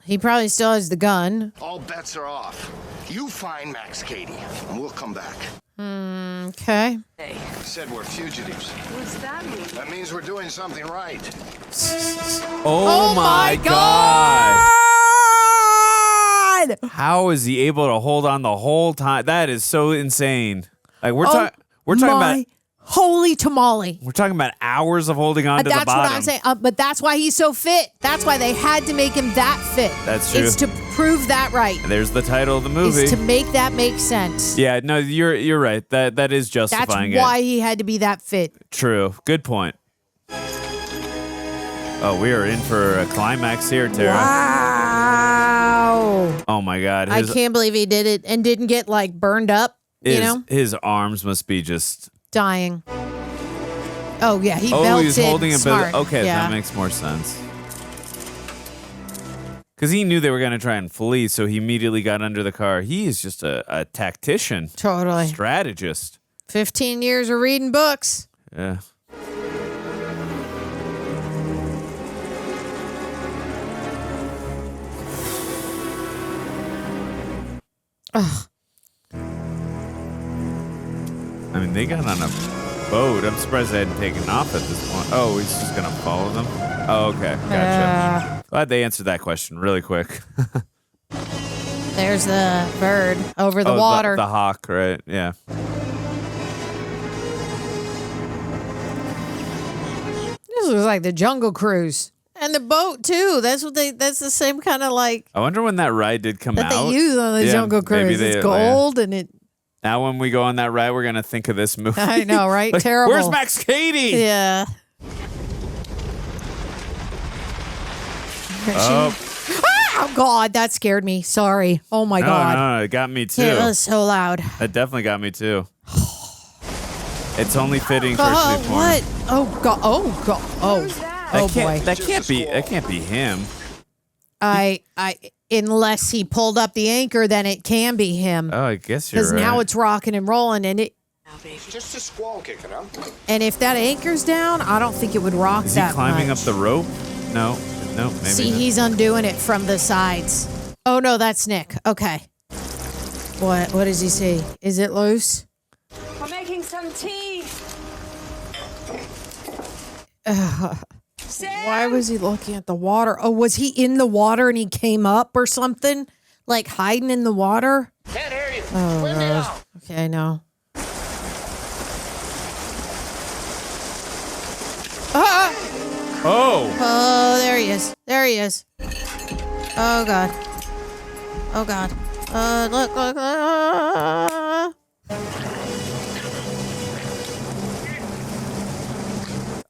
He probably still has the gun. All bets are off. You find Max Cady, and we'll come back. Okay. I said we're fugitives. What's that mean? That means we're doing something right. Oh my God. God. How is he able to hold on the whole time? That is so insane. Like we're talking about holy tamale. we're talking about hours of holding on to the bottom. That's what I'm saying. But that's why he's so fit. That's why they had to make him that fit. That's true. It's to prove that right. There's the title of the movie. It's to make that make sense. Yeah, no, you're right. That is justifying That's why he had to be that fit. True. Good point. Oh, we are in for a climax here, Tara. Wow. Oh my God. I can't believe he did it and didn't get like burned up, His arms must be just... dying. Oh, yeah, he belted. He's holding a Smart. bit. Okay, yeah. that makes more sense. Because he knew they were going to try and flee, so he immediately got under the car. He is just a tactician. Totally. Strategist. 15 years of reading books. Yeah. Ugh. I mean, they got on a boat. I'm surprised they hadn't taken off at this point. Oh, he's just going to follow them? Oh, okay. Gotcha. Glad they answered that question really quick. There's the bird over the water. The hawk, right? Yeah. This was like the Jungle Cruise. And the boat, too. That's the same kind of like... I wonder when that ride did come that out. they use on the Jungle Cruise. It's gold and it... Now when we go on that ride, we're going to think of this movie. I know, right? Like, Terrible. Where's Max Cady? Yeah. Oh, God, that scared me. Sorry. Oh, my God. No, it got me too. It was so loud. That definitely got me too. It's only fitting for Oh, sleep porn. what? Oh, God. Oh, God. Oh, boy. That can't be him. Unless he pulled up the anchor, then it can be him. Oh, I guess you're right. Because now it's rocking and rolling, and it. Just a squall kicking up. And if that anchor's down, I don't think it would rock Is he that climbing much. up the rope? No, maybe See, not. he's undoing it from the sides. Oh no, that's Nick. Okay. What does he see? Is it loose? I'm making some tea. Why was he looking at the water? Oh, was he in the water and he came up or something? Like hiding in the water? Can't hear you. Oh, God. Okay, no. Ah! Oh, there he is. There he is. Oh, God. Oh, God. Look.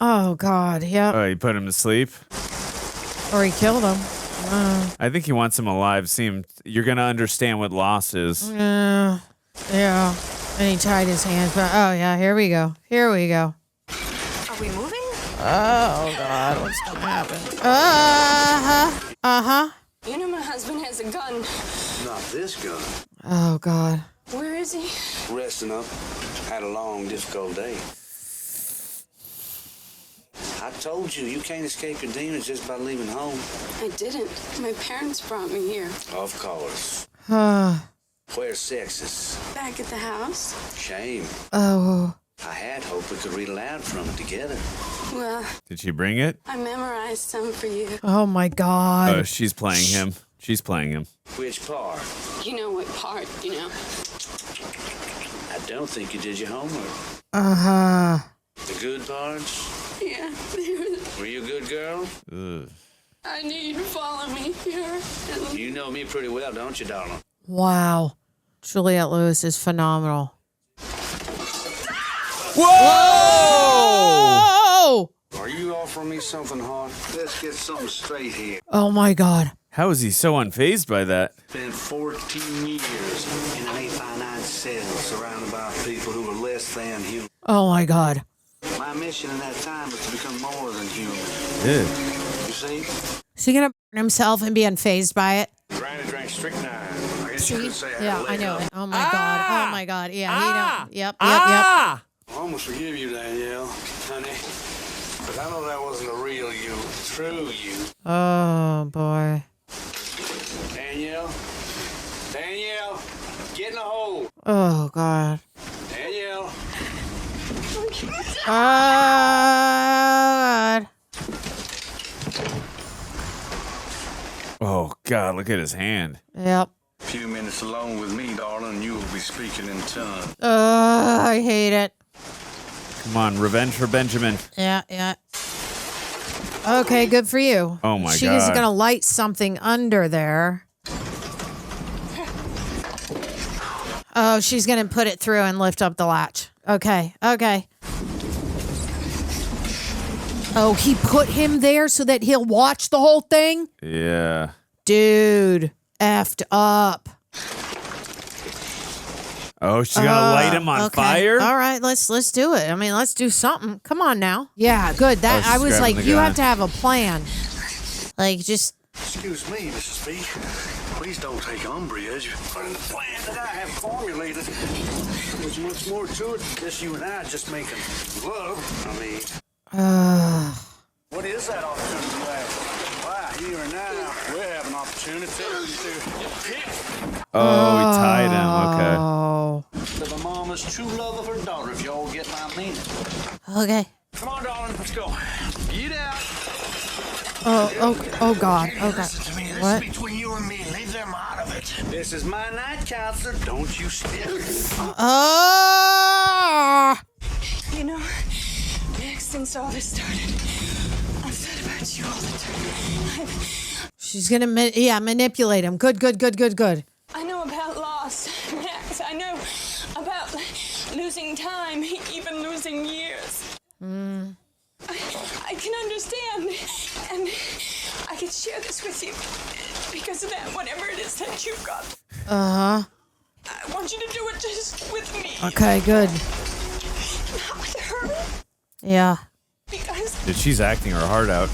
Oh, God. Yep. Oh, you put him to sleep? Or he killed him. I think he wants him alive. You're going to understand what loss is. Yeah. And he tied his hands. But oh, yeah. Here we go. Are we moving? Oh, God. What's going to happen? You know my husband has a gun. Not this gun. Oh, God. Where is he? Resting up. Had a long, difficult day. I told you, you can't escape your demons just by leaving home. I didn't. My parents brought me here. Of course. Where's Sexus? Back at the house. Shame. Oh. I had hoped we could read aloud from it together. Well, Did she bring it? I memorized some for you. Oh, my God. Oh, she's playing him. She's playing him. Which part? You know what part, you know. I don't think you did your homework. The good parts? Yeah. Were you a good girl? Ugh. I knew you'd follow me here. You know me pretty well, don't you, darling? Wow. Juliette Lewis is phenomenal. Whoa! Are you offering me something hot? Let's get something straight here. Oh, my God. How is he so unfazed by that? Been 14 years in an 8x9 cell surrounded by people who were less than human. Oh, my God. My mission in that time was to become more than human. Yeah. You see? Is he going to burn himself and be unfazed by it? Granny drank strychnine. I guess you See? could say Yeah, I know it. Oh, my God. Oh, my God. Yeah, he don't. Yep. I almost forgive you, Danielle, honey. But I know that wasn't the real you, true you. Oh, boy. Danielle, get in the hole. Oh, God. Danielle. God. Oh, God, look at his hand. Yep. few minutes alone with me, darling, and you will be speaking in tongues. I hate it. Come on, revenge for Benjamin. Yeah. Okay, good for you. Oh, my God. She's going to light something under there. Oh, she's going to put it through and lift up the latch. Okay. Oh, he put him there so that he'll watch the whole thing? Yeah. Dude, effed up. Oh, she's gonna light him on fire? All right, let's do it. I mean, let's do something. Come on now. Yeah, good. That I was like, you have to have a plan. Like, just. Excuse me, Mrs. B. Please don't take umbrage. But in the plan that I have formulated, there's much more to it than just you and I just making love. I mean, what is that opportunity you have? Why, here and now, we have an opportunity to pick. Oh, he tied him. Okay. The mama's true love of her daughter, if y'all get my meaning. Okay. Come on, darling, let's go. Get out. Oh God. Listen to me. This is between you and me. Leave them out of it. This is my night, counselor. Don't you step. You know, Max, since all this started, I've thought about you all the time. She's gonna manipulate him. Good. I know about loss, Max. I know about losing time, even losing years. I can understand, and I can share this with you because of that, whatever it is that you've got. I want you to do it just with me. Okay, good. Not with her. Yeah. Because Dude, she's acting her heart out.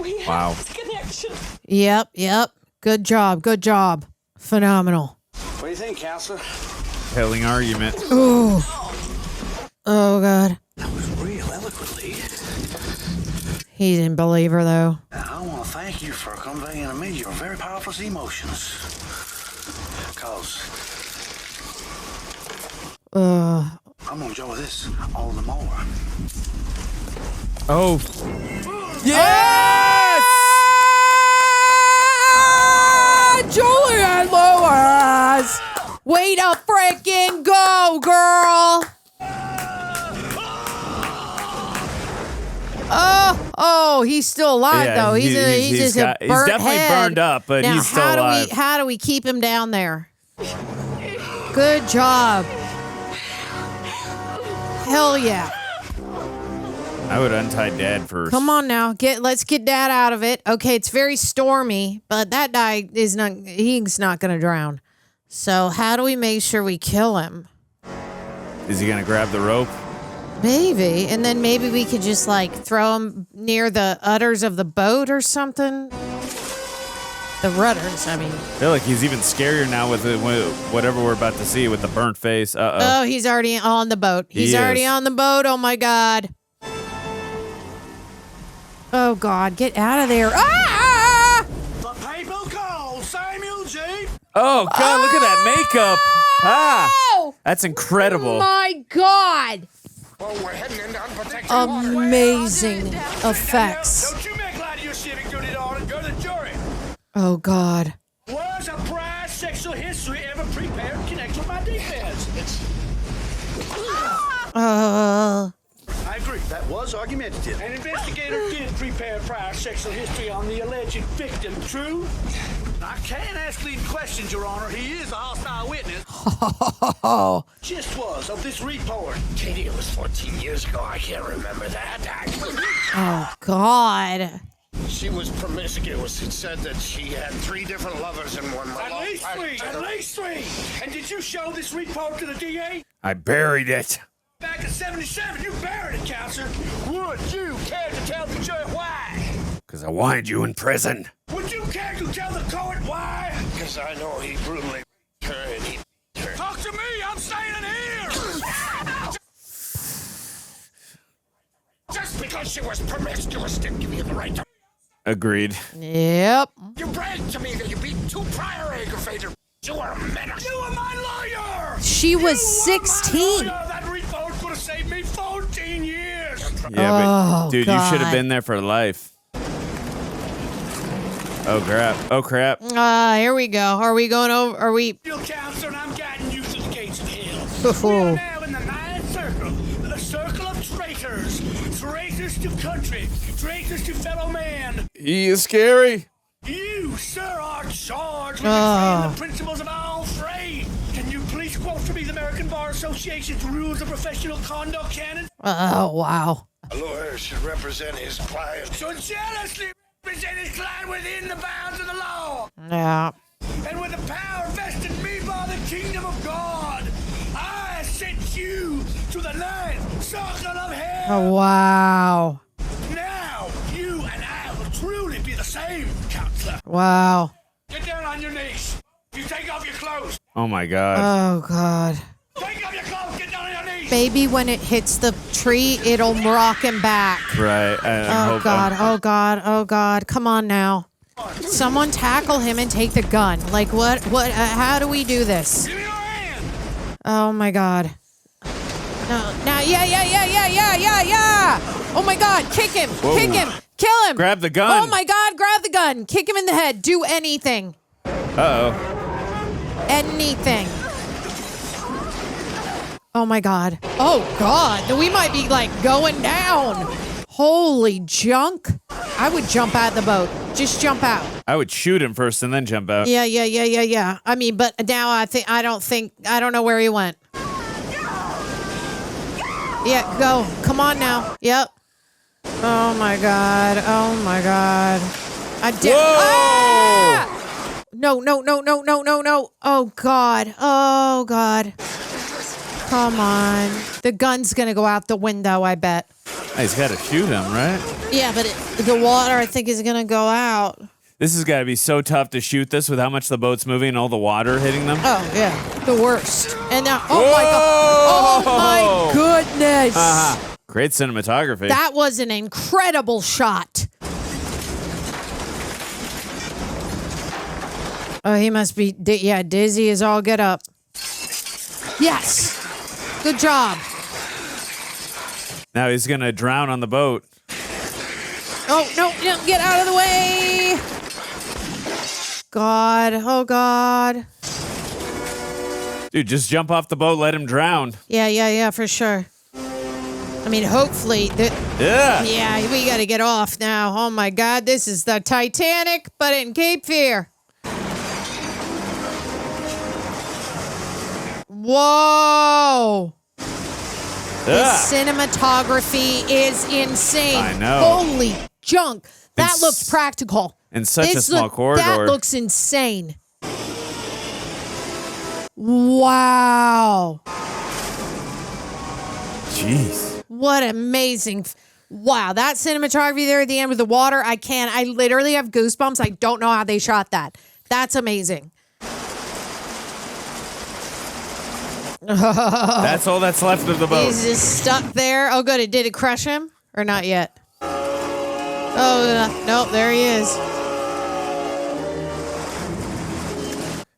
we have Wow. this connection. Yep. Good job. Phenomenal. What do you think, counselor? Compelling argument. Ooh. Oh God. That was real eloquently. He didn't believe her though. I want to thank you for conveying to me your very powerful emotions. Because I'm going to enjoy this all the more. Oh. Yes! Juliette Lewis! Way to freaking go, girl! Oh, he's still alive Yeah, though. He's just a he's burnt definitely head. burned up, but now, he's still alive. How do we keep him down there? Good job. Hell yeah. I would untie Dad first. Come on now, let's get Dad out of it. Okay, it's very stormy, but that guy he's not gonna drown. So how do we make sure we kill him? Is he gonna grab the rope? Maybe, and then maybe we could just like throw him near the udders of the boat or something. The rudders, I mean. I feel like he's even scarier now with whatever we're about to see with the burnt face. Oh, he's already on the boat. He's already on the boat. Oh my God. Oh God, get out of there. Ah! The people call Samuel G. Oh God, look at that makeup. That's incredible. Oh my God. Well, we're heading into unprotected Amazing effects. Don't you make light of your civic duty, darling. Go to the jury. Oh God. Was a prior sexual history ever prepared in connection with my defense? I agree. That was argumentative. An investigator did prepare prior sexual history on the alleged victim. True? I can't ask leading questions, Your Honor. He is a hostile witness. Just was of this report. Katie, it was 14 years ago. I can't remember that. Oh God. She was promiscuous. It said that she had 3 different lovers in one month. At least three. And did you show this report to the DA? I buried it. Back in 77, you buried it, counselor. Would you care to tell the jury why? Because I wanted you in prison. Would you care to tell the court why? Because I know he brutally her and he her. Talk to me, I'm staying in here! Just because she was promiscuous didn't give you the right to... Agreed. Yep. You bragged to me that you beat 2 prior aggravators. You were a menace. You were my lawyer! She was 16. That report would have saved me 14 years! Yeah, but dude, you should have been there for life. Oh, crap. Oh, crap. Here we go. Are we going over? Are we? Your counselor, and I'm guiding you to the gates of hell. We are now in the ninth circle, the circle of traitors. Traitors to country, traitors to fellow man. He is scary. You, sir, are charged with betraying the principles of all three. Can you please quote for me the American Bar Association's rules of professional conduct canon? Oh, wow. A lawyer should represent his client. Should jealously represent his client within the bounds of the law. Yeah. And with the power vested in me by the kingdom of God, I sent you to the ninth circle of hell. Oh, wow. Now, you and I will truly be the same, counselor. Wow. Get down on your knees. You take off your clothes. Oh, my God. Oh, God. Take off your clothes. Get down on your knees. Baby, when it hits the tree, it'll rock him back. Right. Oh, God. Oh, God. Oh, God. Come on now. Someone tackle him and take the gun. Like, what, how do we do this? Give me your hand. Oh, my God. No, yeah. Oh, my God. Kick him. Whoa. Kick him. Kill him. Grab the gun. Oh, my God. Grab the gun. Kick him in the head. Do anything. Uh-oh. Anything. Oh, my God. Oh, God. We might be, like, going down. Holy junk. I would jump out of the boat. Just jump out. I would shoot him first and then jump out. Yeah. I mean, but now I don't know where he went. Yeah, go. Come on now. Yep. Oh, my God. I did. Ah! No. Oh, God. Come on. The gun's going to go out the window, I bet. He's got to shoot him, right? Yeah, but the water, I think, is going to go out. This has got to be so tough to shoot this with how much the boat's moving and all the water hitting them. Oh, yeah. The worst. And now, oh, my goodness. Great cinematography. That was an incredible shot. Oh, he must be, dizzy as all get up. Yes. Good job. Now he's going to drown on the boat. Oh, no, get out of the way. God, oh, God. Dude, just jump off the boat, let him drown. Yeah, for sure. I mean, hopefully. Yeah, we got to get off now. Oh, my God, this is the Titanic, but in Cape Fear. Whoa. The cinematography is insane. I know. Holy junk. That looks practical. In such a small corridor. That looks insane. Wow. Jeez. What amazing. Wow. That cinematography there at the end with the water, I literally have goosebumps. I don't know how they shot that. That's amazing. That's all that's left of the boat. He's just stuck there. Oh, good. Did it crush him? Or not yet? Oh, no. There he is.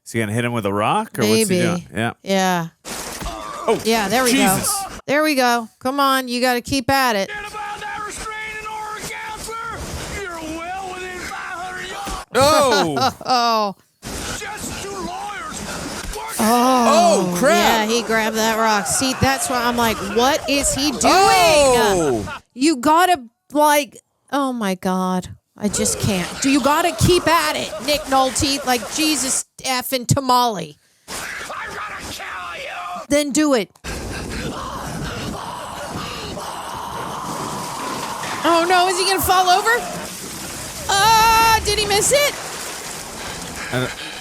Is he going to hit him with a rock? Or Maybe. What's he doing? Yeah. Yeah. Oh, yeah, there we Jesus. go. There we go. Come on. You got to keep at it. Oh. Oh, crap. Yeah, he grabbed that rock. See, that's why I'm like, what is he doing? Oh. You gotta, oh my God. I just can't. You gotta keep at it, Nick Nolte. Like, Jesus effing tamale. I'm gonna kill you. Then do it. Oh no, is he gonna fall over? Did he miss it?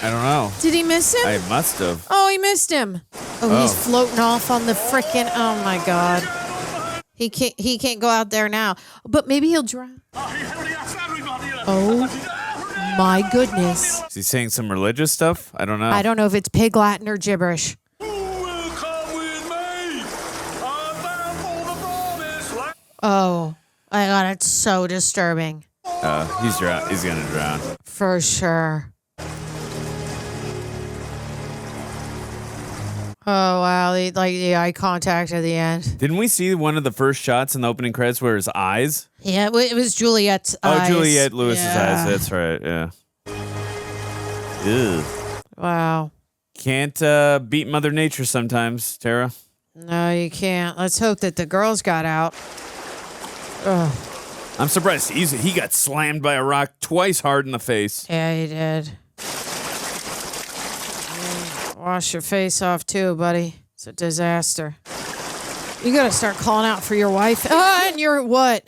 I don't know. Did he miss him? I must have. Oh, he missed him. Oh, he's floating off on the frickin'. Oh my God. He can't go out there now. But maybe he'll drown. Oh my goodness. Is he saying some religious stuff? I don't know. I don't know if it's pig Latin or gibberish. Oh my God, it's so disturbing. He's gonna drown. For sure. Oh, wow. The eye contact at the end. Didn't we see one of the first shots in the opening credits where his eyes? Yeah, it was Juliette's eyes. Oh, Juliette Lewis's eyes. That's right, yeah. Ew. Wow. Can't beat Mother Nature sometimes, Tara. No, you can't. Let's hope that the girls got out. Ugh. I'm surprised he got slammed by a rock twice hard in the face. Yeah, he did. Wash your face off too, buddy. It's a disaster. You gotta start calling out for your wife. And your what?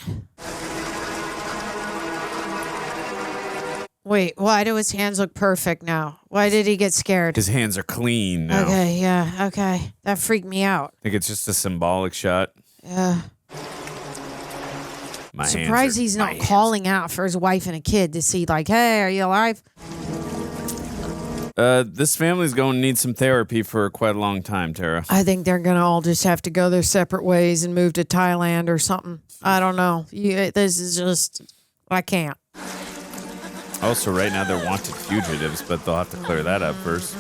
Wait, why do his hands look perfect now? Why did he get scared? His hands are clean now. Okay, yeah, okay. That freaked me out. I think it's just a symbolic shot. Yeah. My hands Surprised are- he's my not calling out for his wife and a kid to see, like, hey, are you alive? This family's going to need some therapy for quite a long time, Tara. I think they're going to all just have to go their separate ways and move to Thailand or something. I don't know. This is just, I can't. Also, right now they're wanted fugitives, but they'll have to clear that up first.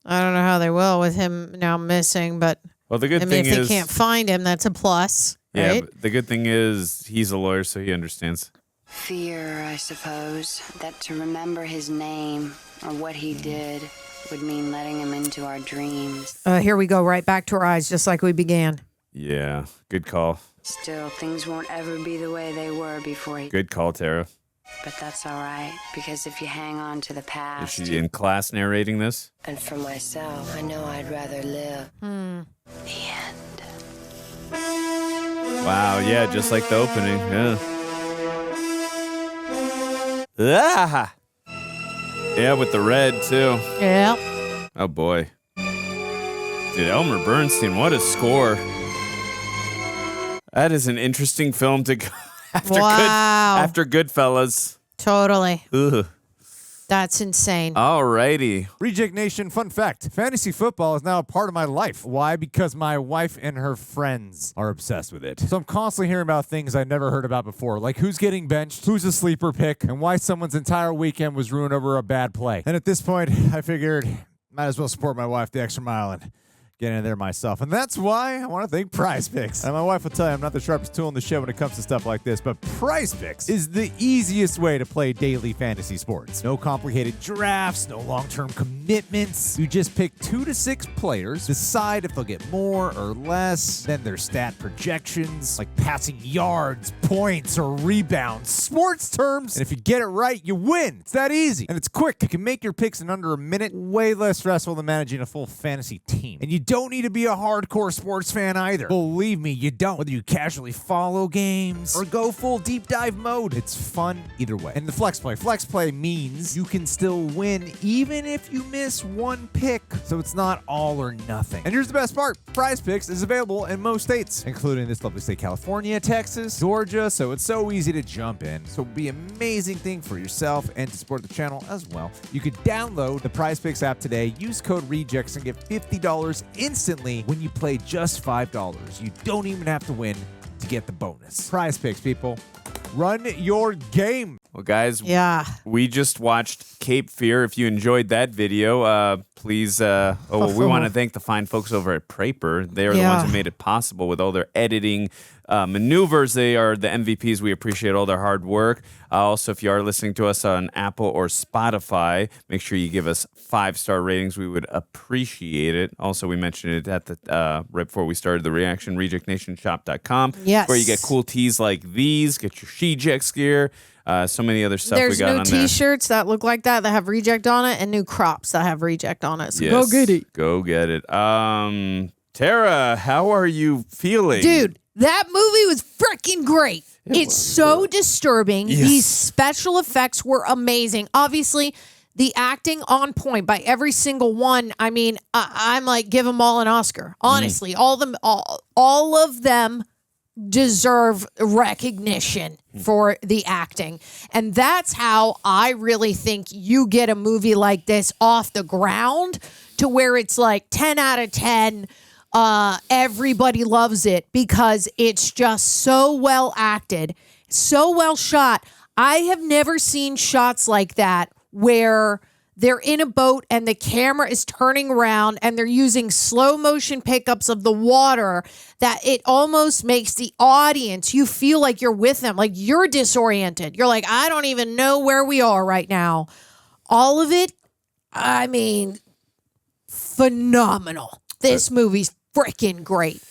I don't know how they will with him now missing, but Well, the good I mean, thing if is, they can't find him, that's a plus, yeah, right? but the good thing is he's a lawyer, so he understands. Fear, I suppose, that to remember his name or what he did would mean letting him into our dreams. Here we go, right back to our eyes, just like we began. Yeah, good call. Still, things won't ever be the way they were before he... Good call, Tara. But that's all right, because if you hang on to the Is past... she in class narrating this? And for myself, I know I'd rather live. The end. Wow, yeah, just like the opening. Yeah. Ah! Yeah, with the red, too. Yeah. Oh, boy. Dude, Elmer Bernstein, what a score. That is an interesting film to go after Goodfellas. Totally. Ugh. That's insane. Alrighty. Reject Nation, fun fact. Fantasy football is now a part of my life. Why? Because my wife and her friends are obsessed with it. So I'm constantly hearing about things I never heard about before, like who's getting benched, who's a sleeper pick, and why someone's entire weekend was ruined over a bad play. And at this point, I figured might as well support my wife the extra mile and get in there myself. And that's why I want to thank Prize Picks. And my wife will tell you I'm not the sharpest tool in the shed when it comes to stuff like this, but Prize Picks is the easiest way to play daily fantasy sports. No complicated drafts, no long-term commitments. You just pick 2 to 6 players, decide if they'll get more or less, then their stat projections, like passing yards, points, or rebounds, sports terms. And if you get it right, you win. It's that easy. And it's quick. You can make your picks in under a minute, way less stressful than managing a full fantasy team. And you don't need to be a hardcore sports fan either. Believe me, you don't. Whether you casually follow games or go full deep dive mode, it's fun either way. And the flex play. Flex play means you can still win even if you miss one pick. So it's not all or nothing. And here's the best part. Prize Picks is available in most states, including this lovely state, California, Texas, Georgia. So it's so easy to jump in. So it'll be an amazing thing for yourself and to support the channel as well. You could download the Prize Picks app today, use code REJECTS, and get $50 instantly when you play just $5. You don't even have to win to get the bonus. Prize Picks, people. Run your game. Well, guys, yeah, we just watched Cape Fear. If you enjoyed that video, please, we want to thank the fine folks over at Praper. They are the ones who made it possible with all their editing maneuvers. They are the MVPs. We appreciate all their hard work. Also, if you are listening to us on Apple or Spotify, make sure you give us 5-star ratings. We would appreciate it. Also, we mentioned it at the right before we started the reaction, rejectnationshop.com. Yes. Where you get cool tees like these, get your She-Jex gear, so many other stuff There's we got new on there. T-shirts that look like that have reject on it, and new crops that have reject on it. So Yes, go get it. Go get it. Tara, how are you feeling? Dude, that movie was freaking great. It's so disturbing. Yes. These special effects were amazing. Obviously, the acting on point by every single one. I mean, I'm like, give them all an Oscar. Honestly, all of them deserve recognition for the acting. And that's how I really think you get a movie like this off the ground to where it's like 10 out of 10. Everybody loves it because it's just so well acted, so well shot. I have never seen shots like that where they're in a boat and the camera is turning around and they're using slow motion pickups of the water that it almost makes the audience, you feel like you're with them, like you're disoriented. You're like, I don't even know where we are right now. all of it, I mean, phenomenal. This movie's freaking great.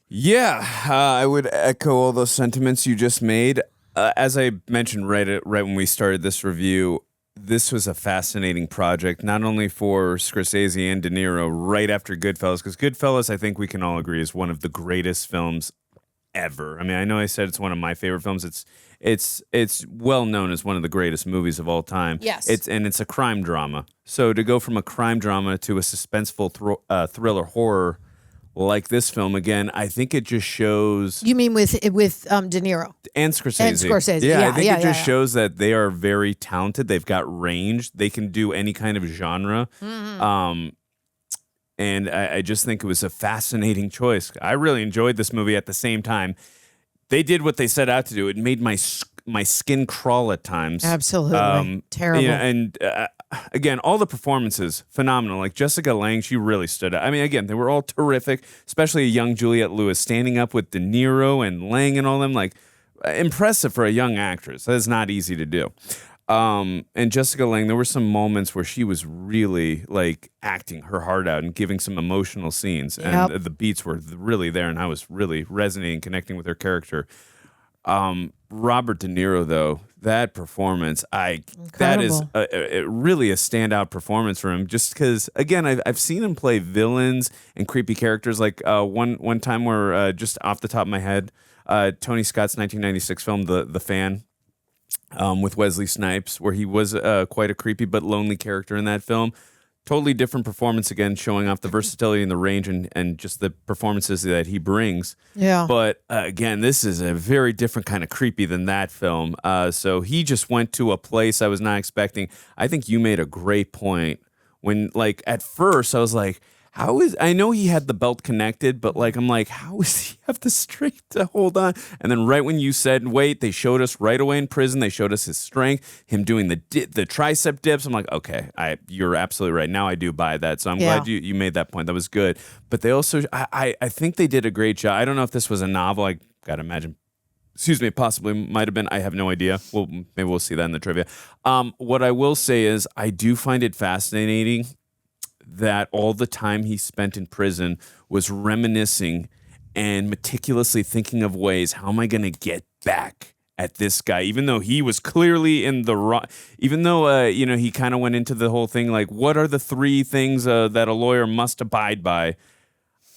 Yeah, I would echo all those sentiments you just made. As I mentioned right when we started this review, this was a fascinating project, not only for Scorsese and De Niro right after Goodfellas, because Goodfellas, I think we can all agree, is one of the greatest films ever. I mean, I know I said it's one of my favorite films. It's well known as one of the greatest movies of all time. Yes. It's a crime drama. So to go from a crime drama to a suspenseful thriller horror like this film, again, I think it just shows... You mean with De Niro? And Scorsese. And Scorsese. Yeah, I think it just shows that they are very talented. They've got range. They can do any kind of genre. Mm-hmm. And I just think it was a fascinating choice. I really enjoyed this movie. At the same time, they did what they set out to do. It made my skin crawl at times. Absolutely. Terrible. Yeah, and again, all the performances, phenomenal. Like Jessica Lange, she really stood out. I mean, again, they were all terrific, especially a young Juliette Lewis standing up with De Niro and Lange and all them. Like, impressive for a young actress. That is not easy to do. And Jessica Lange, there were some moments where she was really like acting her heart out and giving some emotional scenes. Yep. And the beats were really there, and I was really resonating, connecting with her character. Robert De Niro, though, that performance, that is really a standout performance for him. Just because, again, I've seen him play villains and creepy characters. Like one time where, just off the top of my head, Tony Scott's 1996 film, The Fan, with Wesley Snipes, where he was quite a creepy but lonely character in that film. Totally different performance, again, showing off the versatility and the range and just the performances that he brings. Yeah. But again, this is a very different kind of creepy than that film. So he just went to a place I was not expecting. I think you made a great point when, like, at first I was like, I know he had the belt connected, but like, I'm like, how does he have the strength to hold on? And then right when you said, wait, they showed us right away in prison, they showed us his strength, him doing the tricep dips. I'm like, okay, you're absolutely right. Now I do buy that. So I'm glad you made that point. That was good. But they also, I think they did a great job. I don't know if this was a novel. I got to imagine. Excuse me, possibly might have been. I have no idea. Well, maybe we'll see that in the trivia. What I will say is I do find it fascinating that all the time he spent in prison was reminiscing and meticulously thinking of ways, how am I going to get back at this guy? Even though he was clearly in the wrong, even though, he kind of went into the whole thing, like, what are the 3 things that a lawyer must abide by?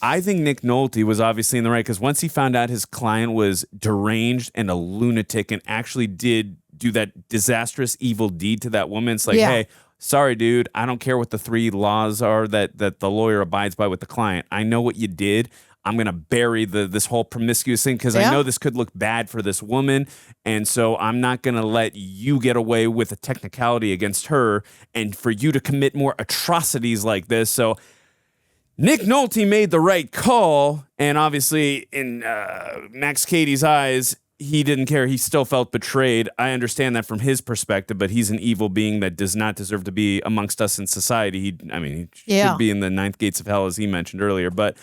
I think Nick Nolte was obviously in the right, because once he found out his client was deranged and a lunatic and actually did do that disastrous evil deed to that woman, it's like, hey, sorry, dude, I don't care what the 3 laws are that the lawyer abides by with the client. I know what you did. I'm going to bury this whole promiscuous thing because I know this could look bad for this woman. And so I'm not going to let you get away with a technicality against her and for you to commit more atrocities like this. So Nick Nolte made the right call. And obviously in Max Cady's eyes, he didn't care. He still felt betrayed. I understand that from his perspective, but he's an evil being that does not deserve to be amongst us in society. He should be in the 9th gates of hell, as he mentioned earlier. But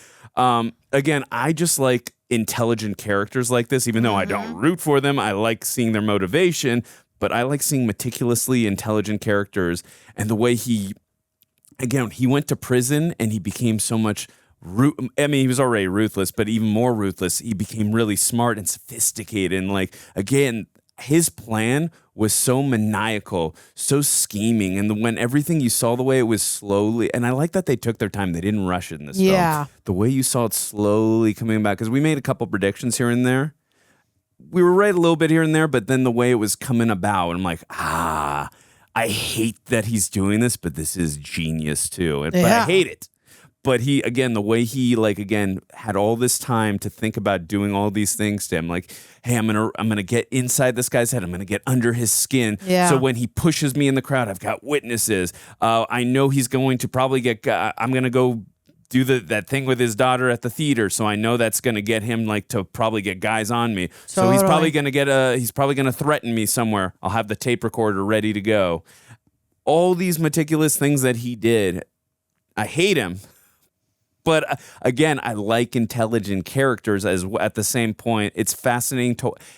again, I just like intelligent characters like this, even though I don't root for them. I like seeing their motivation, but I like seeing meticulously intelligent characters. And the way he went to prison and he became so much... he was already ruthless, but even more ruthless. He became really smart and sophisticated. And like, again, his plan was so maniacal, so scheming. And when everything you saw the way it was slowly, and I like that they took their time. They didn't rush it in this film. The way you saw it slowly coming back, because we made a couple predictions here and there. We were right a little bit here and there, but then the way it was coming about, I'm like, I hate that he's doing this, but this is genius too. But I hate it. But he, again, the way he, had all this time to think about doing all these things to him, like, hey, I'm gonna get inside this guy's head. I'm gonna get under his skin. Yeah. So when he pushes me in the crowd, I've got witnesses. I know he's going to probably I'm gonna go do that thing with his daughter at the theater. So I know that's gonna get him to probably get guys on me. So he's probably gonna threaten me somewhere. I'll have the tape recorder ready to go. All these meticulous things that he did, I hate him. But again, I like intelligent characters at the same point. It's fascinating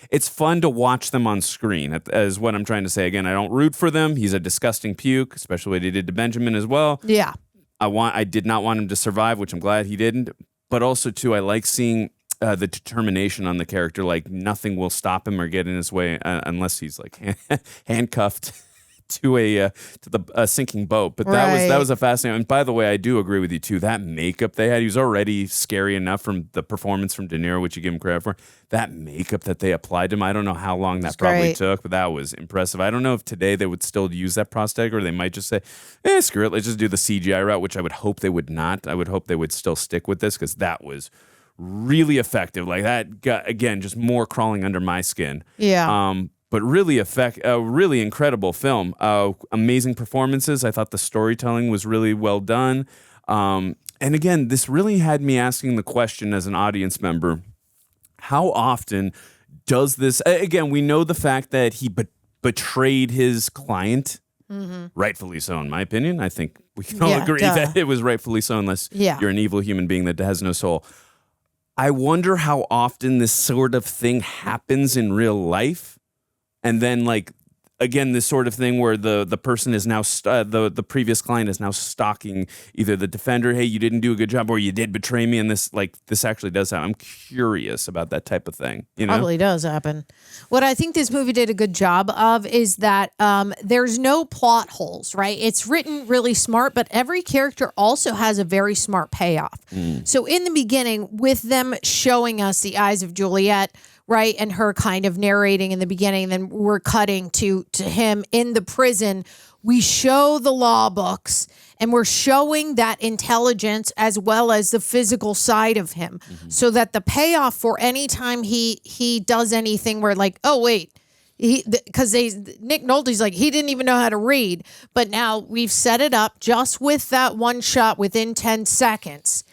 it's fun to watch them on screen, as what I'm trying to say. Again, I don't root for them. He's a disgusting puke, especially what he did to Benjamin as well. Yeah. I did not want him to survive, which I'm glad he didn't. But also, too, I like seeing the determination on the character. Like, nothing will stop him or get in his way unless he's like handcuffed to a sinking boat. But that was a fascinating. And by the way, I do agree with you too. That makeup they had, he was already scary enough from the performance from De Niro, which you give him credit for. That makeup that they applied to him, I don't know how long that probably took, but that was impressive. I don't know if today they would still use that prosthetic, or they might just say, screw it, let's just do the CGI route, which I would hope they would not. I would hope they would still stick with this, because that was really effective. Like, that got, again, just more crawling under my skin. Yeah. But really really incredible film. Amazing performances. I thought the storytelling was really well done. And again, this really had me asking the question as an audience member, how often does this, again, we know the fact that he betrayed his client, rightfully so in my opinion. I think we can all agree that it was rightfully so, unless you're an evil human being that has no soul. I wonder how often this sort of thing happens in real life. And then, like, again, this sort of thing where the person is now, the previous client is now stalking either the defender, hey, you didn't do a good job, or you did betray me, and this actually does happen. I'm curious about that type of thing. You know? Probably does happen. What I think this movie did a good job of is that there's no plot holes, right? It's written really smart, but every character also has a very smart payoff. So in the beginning, with them showing us the eyes of Juliette, right, and her kind of narrating in the beginning, then we're cutting to him in the prison. We show the law books, and we're showing that intelligence as well as the physical side of him, so that the payoff for any time he does anything where, like, oh wait, because Nick Nolte's like, he didn't even know how to read, but now we've set it up just with that one shot within 10 seconds.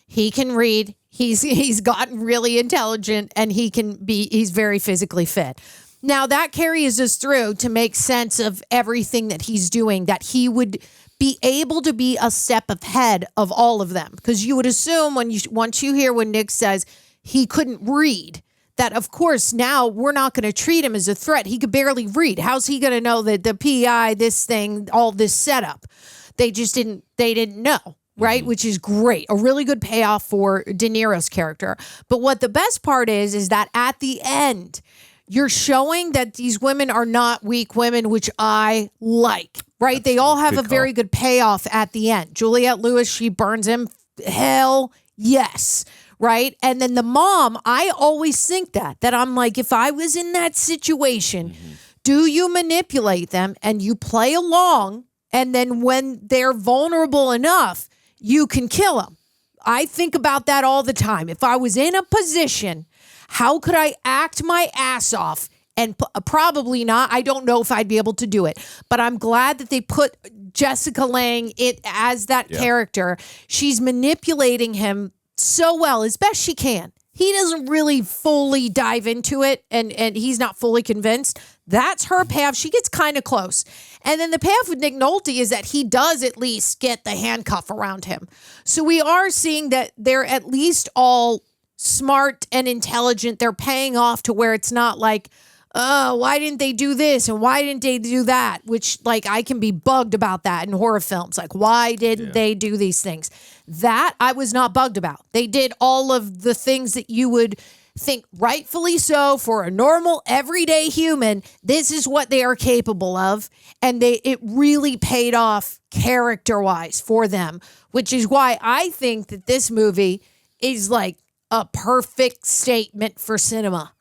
He can read. He's gotten really intelligent, and he's very physically fit. Now that carries us through to make sense of everything that he's doing, that he would be able to be a step ahead of all of them. Because you would assume once you hear when Nick says he couldn't read, that of course now we're not going to treat him as a threat. He could barely read. How's he going to know that the PI, this thing, all this setup? They didn't know. Right, which is great. A really good payoff for De Niro's character. But what the best part is that at the end, you're showing that these women are not weak women, which I like. Right? They all have a very good payoff at the end. Juliette Lewis, she burns him. Hell yes. Right? And then the mom, I always think that I'm like, if I was in that situation, do you manipulate them and you play along, and then when they're vulnerable enough, you can kill them? I think about that all the time. If I was in a position, how could I act my ass off? And probably not. I don't know if I'd be able to do it. But I'm glad that they put Jessica Lange as that character. She's manipulating him so well, as best she can. He doesn't really fully dive into it, and he's not fully convinced. That's her payoff. She gets kind of close. And then the payoff with Nick Nolte is that he does at least get the handcuff around him. So we are seeing that they're at least all smart and intelligent. They're paying off to where it's not like, why didn't they do this and why didn't they do that? Which, like, I can be bugged about that in horror films. Like, why didn't they do these things? That I was not bugged about. They did all of the things that you would think rightfully so for a normal everyday human. This is what they are capable of, and it really paid off character-wise for them, which is why I think that this movie is like a perfect statement for cinema.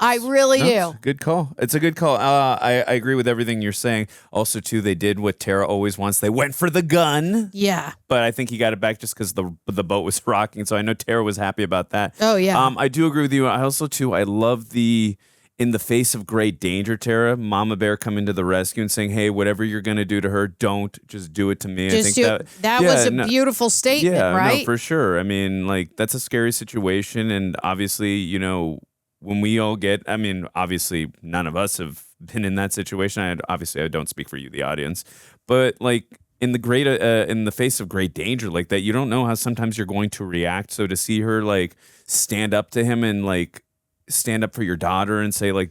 I really do. Good call. It's a good call. I agree with everything you're saying. Also, too, they did what Tara always wants. They went for the gun. Yeah. But I think he got it back just because the boat was rocking. So I know Tara was happy about that. Oh, yeah. I do agree with you. I also, too, I love the in the face of great danger, Tara, Mama Bear coming to the rescue and saying, hey, whatever you're going to do to her, don't just do it to me. Just I think that was a beautiful statement, right? No, for sure. I mean, like, that's a scary situation. And obviously, you know, when we all get, I mean, obviously none of us have been in that situation. I don't speak for you, the audience, but like in the face of great danger like that, you don't know how sometimes you're going to react. So to see her like stand up to him and like stand up for your daughter and say like,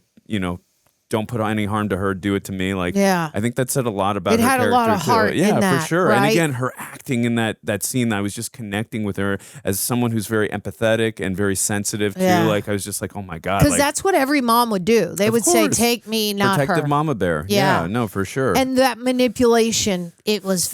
don't put any harm to her, do it to me. Like, yeah. I think that said a lot about it her had character a lot of heart too. Yeah, in that, for sure. right? And again, her acting in that scene, I was just connecting with her as someone who's very empathetic and very sensitive too. Yeah. Like I was just like, oh my God. Because Like, that's what every mom would do. They Of would say, course. take me, not protective her. mama bear. Yeah. No, for sure. And that manipulation, it was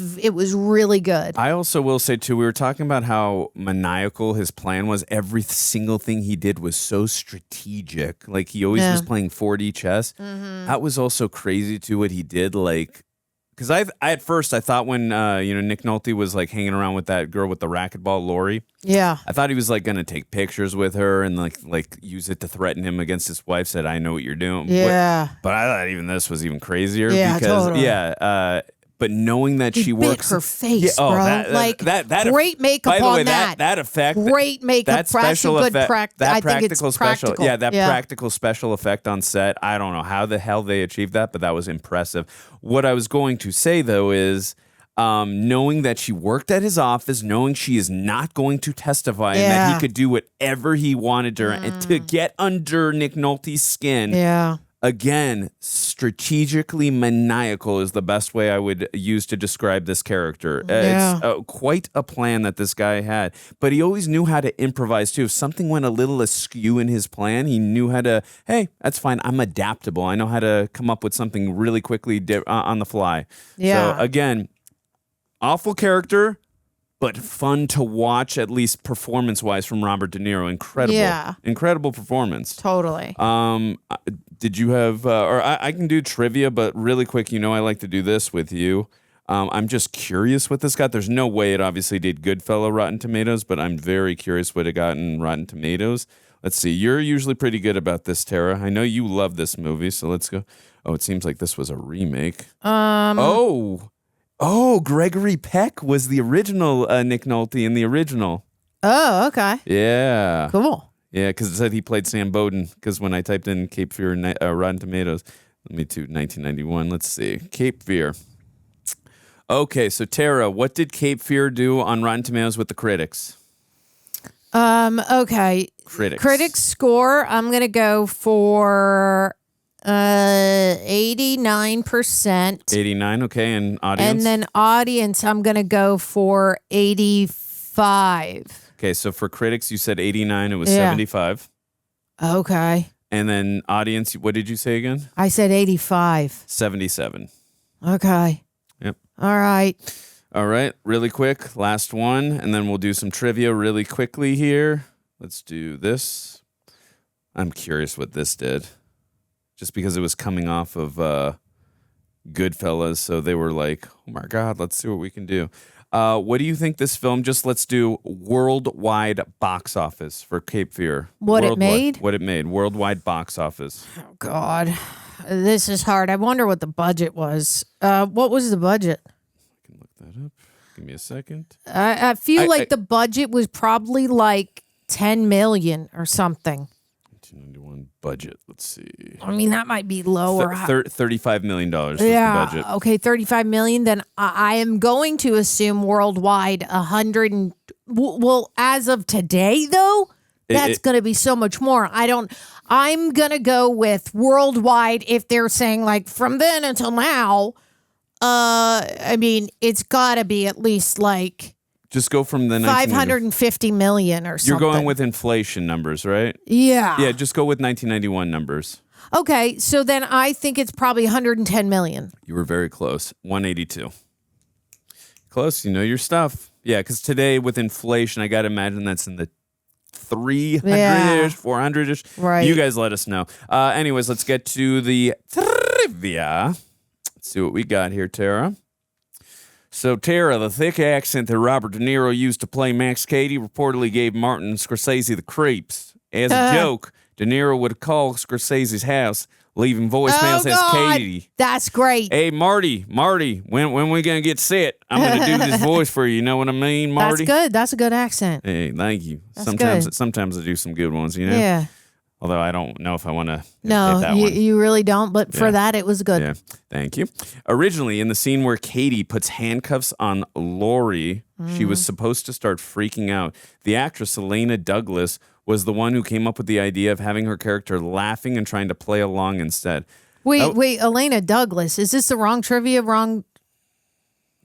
really good. I also will say too, we were talking about how maniacal his plan was. Every single thing he did was so strategic. Like he always was playing 4D chess. That was also crazy too what he did. Like, because I at first I thought when Nick Nolte was like hanging around with that girl with the racquetball, Lori. Yeah. I thought he was like gonna take pictures with her and like use it to threaten him against his wife. Said, "I know what you're doing." Yeah. But I thought even this was even crazier. Yeah, because totally. but knowing that He she bit works her face, bro. that Great makeup by the on way, that. That effect, Great makeup, that special good effect, that I think it's practical special, practical. practical special effect on set. I don't know how the hell they achieved that, but that was impressive. What I was going to say though is, knowing that she worked at his office, knowing she is not going to testify, and that he could do whatever he wanted to her, and to get under Nick Nolte's skin. Yeah. Again, strategically maniacal is the best way I would use to describe this character. It's quite a plan that this guy had. But he always knew how to improvise, too. If something went a little askew in his plan, he knew how to, hey, that's fine. I'm adaptable. I know how to come up with something really quickly on the fly. Yeah. So, again, awful character, but fun to watch, at least performance-wise, from Robert De Niro. Incredible. Yeah. Incredible performance. Totally. Did you have, or I can do trivia, but really quick, I like to do this with you. I'm just curious what this got. There's no way it obviously did Goodfellas Rotten Tomatoes, but I'm very curious what it got in Rotten Tomatoes. Let's see. You're usually pretty good about this, Tara. I know you love this movie, so let's go. Oh, it seems like this was a remake. Oh, Gregory Peck was the original Nick Nolte in the original. Oh, okay. Yeah. Cool. Yeah, because it said he played Sam Bowden. Because when I typed in Cape Fear Rotten Tomatoes, 1991. Let's see. Cape Fear. Okay, so Tara, what did Cape Fear do on Rotten Tomatoes with the critics? Okay. Critics score, I'm going to go for 89%. 89, okay, and audience? And then audience, I'm going to go for 85. Okay, so for critics, you said 89. It was 75. Okay. And then audience, what did you say again? I said 85. 77. Okay. Yep. All right. All right, really quick, last one, and then we'll do some trivia really quickly here. Let's do this. I'm curious what this did. Just because it was coming off of Goodfellas, so they were like, oh my God, let's see what we can do. What do you think this film, let's do worldwide box office for Cape Fear. What it made? What it made, worldwide box office. Oh, God. This is hard. I wonder what the budget was. What was the budget? I can look that up. Give me a second. I feel like the budget was probably like 10 million or something. 1991 budget. Let's see. I mean, that might be lower. $35 million was yeah. the budget. Okay, 35 million. Then I am going to assume worldwide 100. Well, as of today, though, that's going to be so much more. I'm going to go with worldwide if they're saying like from then until now. I mean, it's got to be at least like. Just go from the 550 million or something. You're going with inflation numbers, right? Yeah. Yeah, just go with 1991 numbers. Okay, so then I think it's probably 110 million. You were very close. 182. Close, you know your stuff. Yeah, because today with inflation, I got to imagine that's in the 300-ish, 400-ish. Right. You guys let us know. Anyways, let's get to the trivia. Let's see what we got here, Tara. So, Tara, the thick accent that Robert De Niro used to play Max Cady reportedly gave Martin Scorsese the creeps. As a joke, De Niro would call Scorsese's house, leaving voicemails as Cady. That's great. Hey, Marty, when we going to get set? I'm going to do this voice for you. You know what I mean, Marty? That's good. That's a good accent. Hey, thank you. That's good. Sometimes I do some good ones, you know? Yeah. Although I don't know if I want to No, that one. you really don't. But for that, it was good. Yeah, thank you. Originally, in the scene where Cady puts handcuffs on Lori, she was supposed to start freaking out. The actress, Elena Douglas, was the one who came up with the idea of having her character laughing and trying to play along instead. Wait, Elena Douglas. Is this the wrong trivia? Wrong?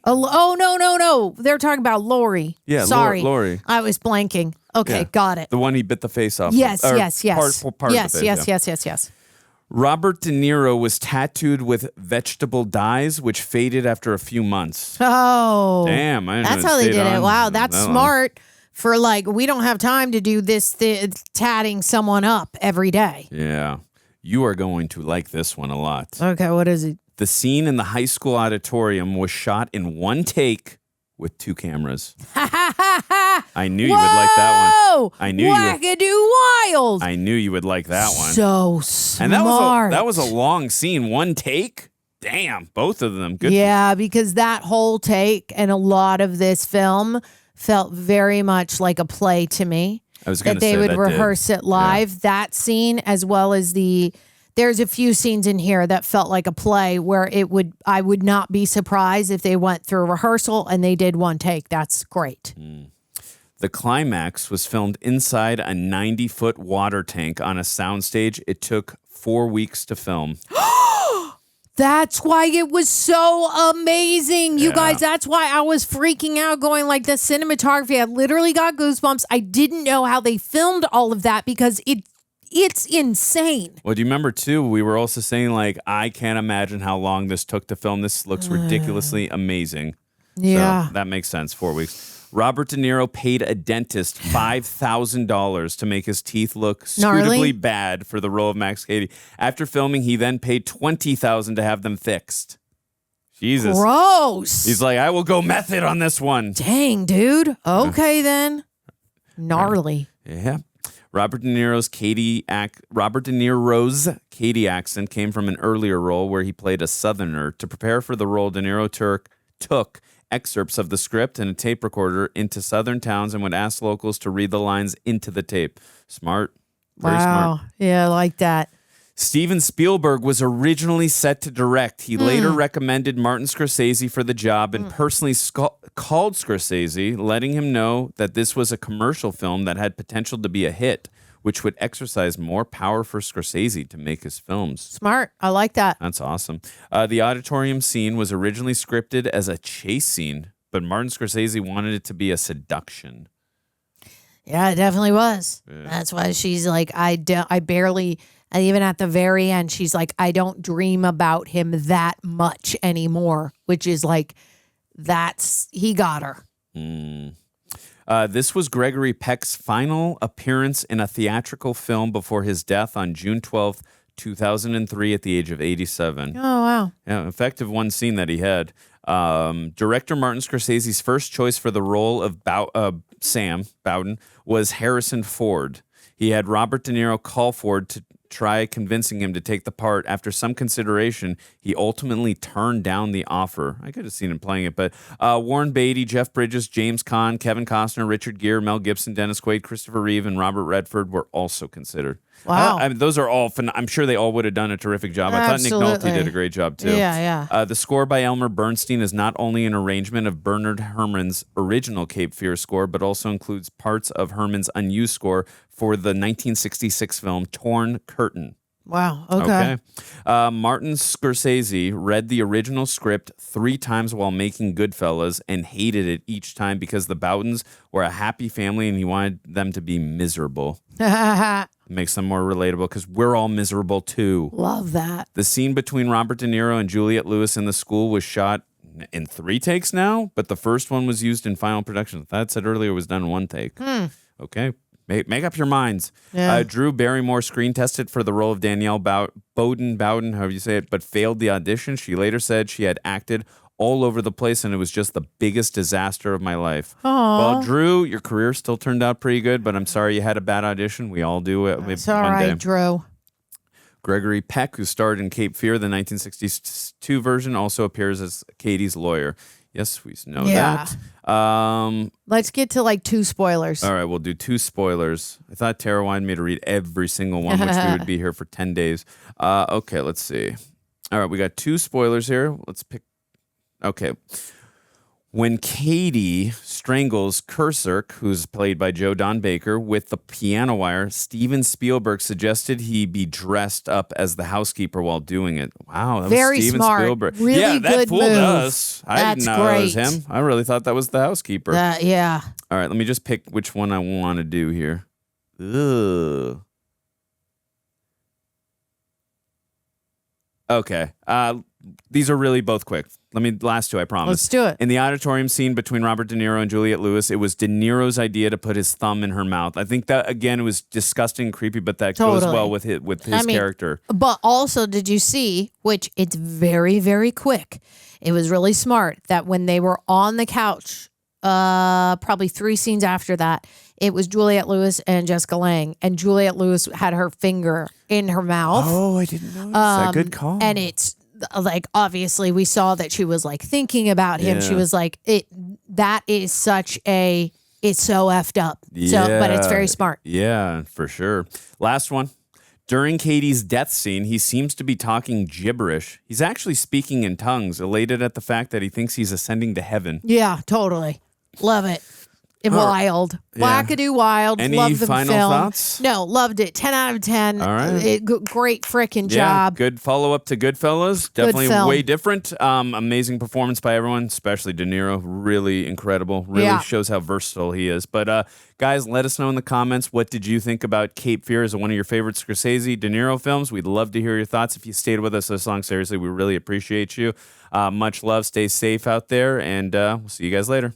Oh, no. They're talking about Lori. Yeah, Sorry. Lori. I was blanking. Okay, Yeah. got it. The one he bit the face off. Yes. Part Yes. of the face, Yes. Robert De Niro was tattooed with vegetable dyes, which faded after a few months. Oh. Damn. I didn't That's know how they stayed did it. on Wow, that's that long. smart for we don't have time to do this tatting someone up every day. Yeah. You are going to like this one a lot. Okay, what is it? The scene in the high school auditorium was shot in one take with 2 cameras. I knew you would like that one. I knew Wackadoo wild. I knew you would like that one. So smart. And that was a long scene, one take. Damn, both of them. Good. Yeah, because that whole take and a lot of this film felt very much like a play to me. I was going that to say they would that rehearse it live. Yeah. That scene, as well as there's a few scenes in here that felt like a play where I would not be surprised if they went through rehearsal and they did one take. That's great. The climax was filmed inside a 90-foot water tank on a soundstage. It took 4 weeks to film. That's why it was so amazing. You guys, that's why I was freaking out going the cinematography. I literally got goosebumps. I didn't know how they filmed all of that because it's insane. Well, do you remember, too, we were also saying, I can't imagine how long this took to film. This looks ridiculously amazing. Yeah. So that makes sense, 4 weeks. Robert De Niro paid a dentist $5,000 to make his teeth look suitably bad for the role of Max Cady. After filming, he then paid $20,000 to have them fixed. Jesus. Gross. He's like, I will go method on this one. Dang, dude. Okay, then. Gnarly. Yeah. Robert De Niro's Cady accent came from an earlier role where he played a Southerner. To prepare for the role, De Niro took excerpts of the script and a tape recorder into Southern towns and would ask locals to read the lines into the tape. Smart. Very smart. Yeah, I like that. Steven Spielberg was originally set to direct. He later recommended Martin Scorsese for the job and personally called Scorsese, letting him know that this was a commercial film that had potential to be a hit, which would exercise more power for Scorsese to make his films. Smart. I like that. That's awesome. The auditorium scene was originally scripted as a chase scene, but Martin Scorsese wanted it to be a seduction. Yeah, it definitely was. Yeah. That's why she's like, I barely, and even at the very end, she's like, I don't dream about him that much anymore, which is he got her. This was Gregory Peck's final appearance in a theatrical film before his death on June 12th, 2003 at the age of 87. Oh, wow. Yeah, effective one scene that he had. Director Martin Scorsese's first choice for the role of Sam Bowden was Harrison Ford. He had Robert De Niro call Ford to try convincing him to take the part. After some consideration, he ultimately turned down the offer. I could have seen him playing it, but Warren Beatty, Jeff Bridges, James Caan, Kevin Costner, Richard Gere, Mel Gibson, Dennis Quaid, Christopher Reeve, and Robert Redford were also considered. Wow. I mean, those are all, I'm sure they all would have done a terrific job. I thought Nick Nolte did a great job, too. Yeah. The score by Elmer Bernstein is not only an arrangement of Bernard Herrmann's original Cape Fear score, but also includes parts of Herrmann's unused score for the 1966 film Torn Curtain. Wow. Okay. Martin Scorsese read the original script 3 times while making Goodfellas and hated it each time because the Bowdens were a happy family and he wanted them to be miserable. Makes them more relatable because we're all miserable too. Love that. The scene between Robert De Niro and Juliette Lewis in the school was shot in 3 takes now, but the first one was used in final production. That said earlier was done in 1 take. Okay. Make up your minds. Yeah. Drew Barrymore screen tested for the role of Danielle Bowden, however you say it, but failed the audition. She later said she had acted all over the place and it was just the biggest disaster of my life. Aww. Well, Drew, your career still turned out pretty good, but I'm sorry you had a bad audition. We all do it. It's all right, Drew. Gregory Peck, who starred in Cape Fear, the 1962 version, also appears as Cady's lawyer. Yes, we know Yeah. that. Let's get to like 2 spoilers. All right, we'll do 2 spoilers. I thought Tara wanted me to read every single one, which we would be here for 10 days. Okay, let's see. All right, we got 2 spoilers here. Let's pick. Okay. When Cady strangles Cursor, who's played by Joe Don Baker, with the piano wire, Steven Spielberg suggested he be dressed up as the housekeeper while doing it. Wow, that Very was Steven smart. Spielberg. Really yeah, that good fooled move. us. I didn't know that was great. him. I really thought that was the housekeeper. Yeah. All right, let me just pick which one I want to do here. Ugh. Okay. These are really both quick. Last 2, I promise. Let's do it. In the auditorium scene between Robert De Niro and Juliette Lewis, it was De Niro's idea to put his thumb in her mouth. I think that, again, it was disgusting and creepy, but that goes Totally. well with his character. But also, did you see, which it's very, very quick. It was really smart that when they were on the couch, probably 3 scenes after that, it was Juliette Lewis and Jessica Lange, and Juliette Lewis had her finger in her mouth. Oh, I didn't notice that. Good call. And it's like, obviously we saw that she was like thinking about him. Yeah. She was like, that is such a, it's so effed up. Yeah. So, but it's very smart. Yeah, for sure. Last one. During Cady's death scene, he seems to be talking gibberish. He's actually speaking in tongues, elated at the fact that he thinks he's ascending to heaven. Yeah, totally. Love it. Wild. Yeah. Wackadoo wild. Any Love the final film. thoughts? No, loved it. 10 out of 10. All right. Great freaking Yeah, job. good follow-up to Goodfellas. Definitely film. way different. Amazing performance by everyone, especially De Niro. Really incredible. Really Yeah. shows how versatile he is. But guys, let us know in the comments, what did you think about Cape Fear? Is it one of your favorite Scorsese, De Niro films? We'd love to hear your thoughts. If you stayed with us this long, seriously, we really appreciate you. Much love. Stay safe out there, and we'll see you guys later.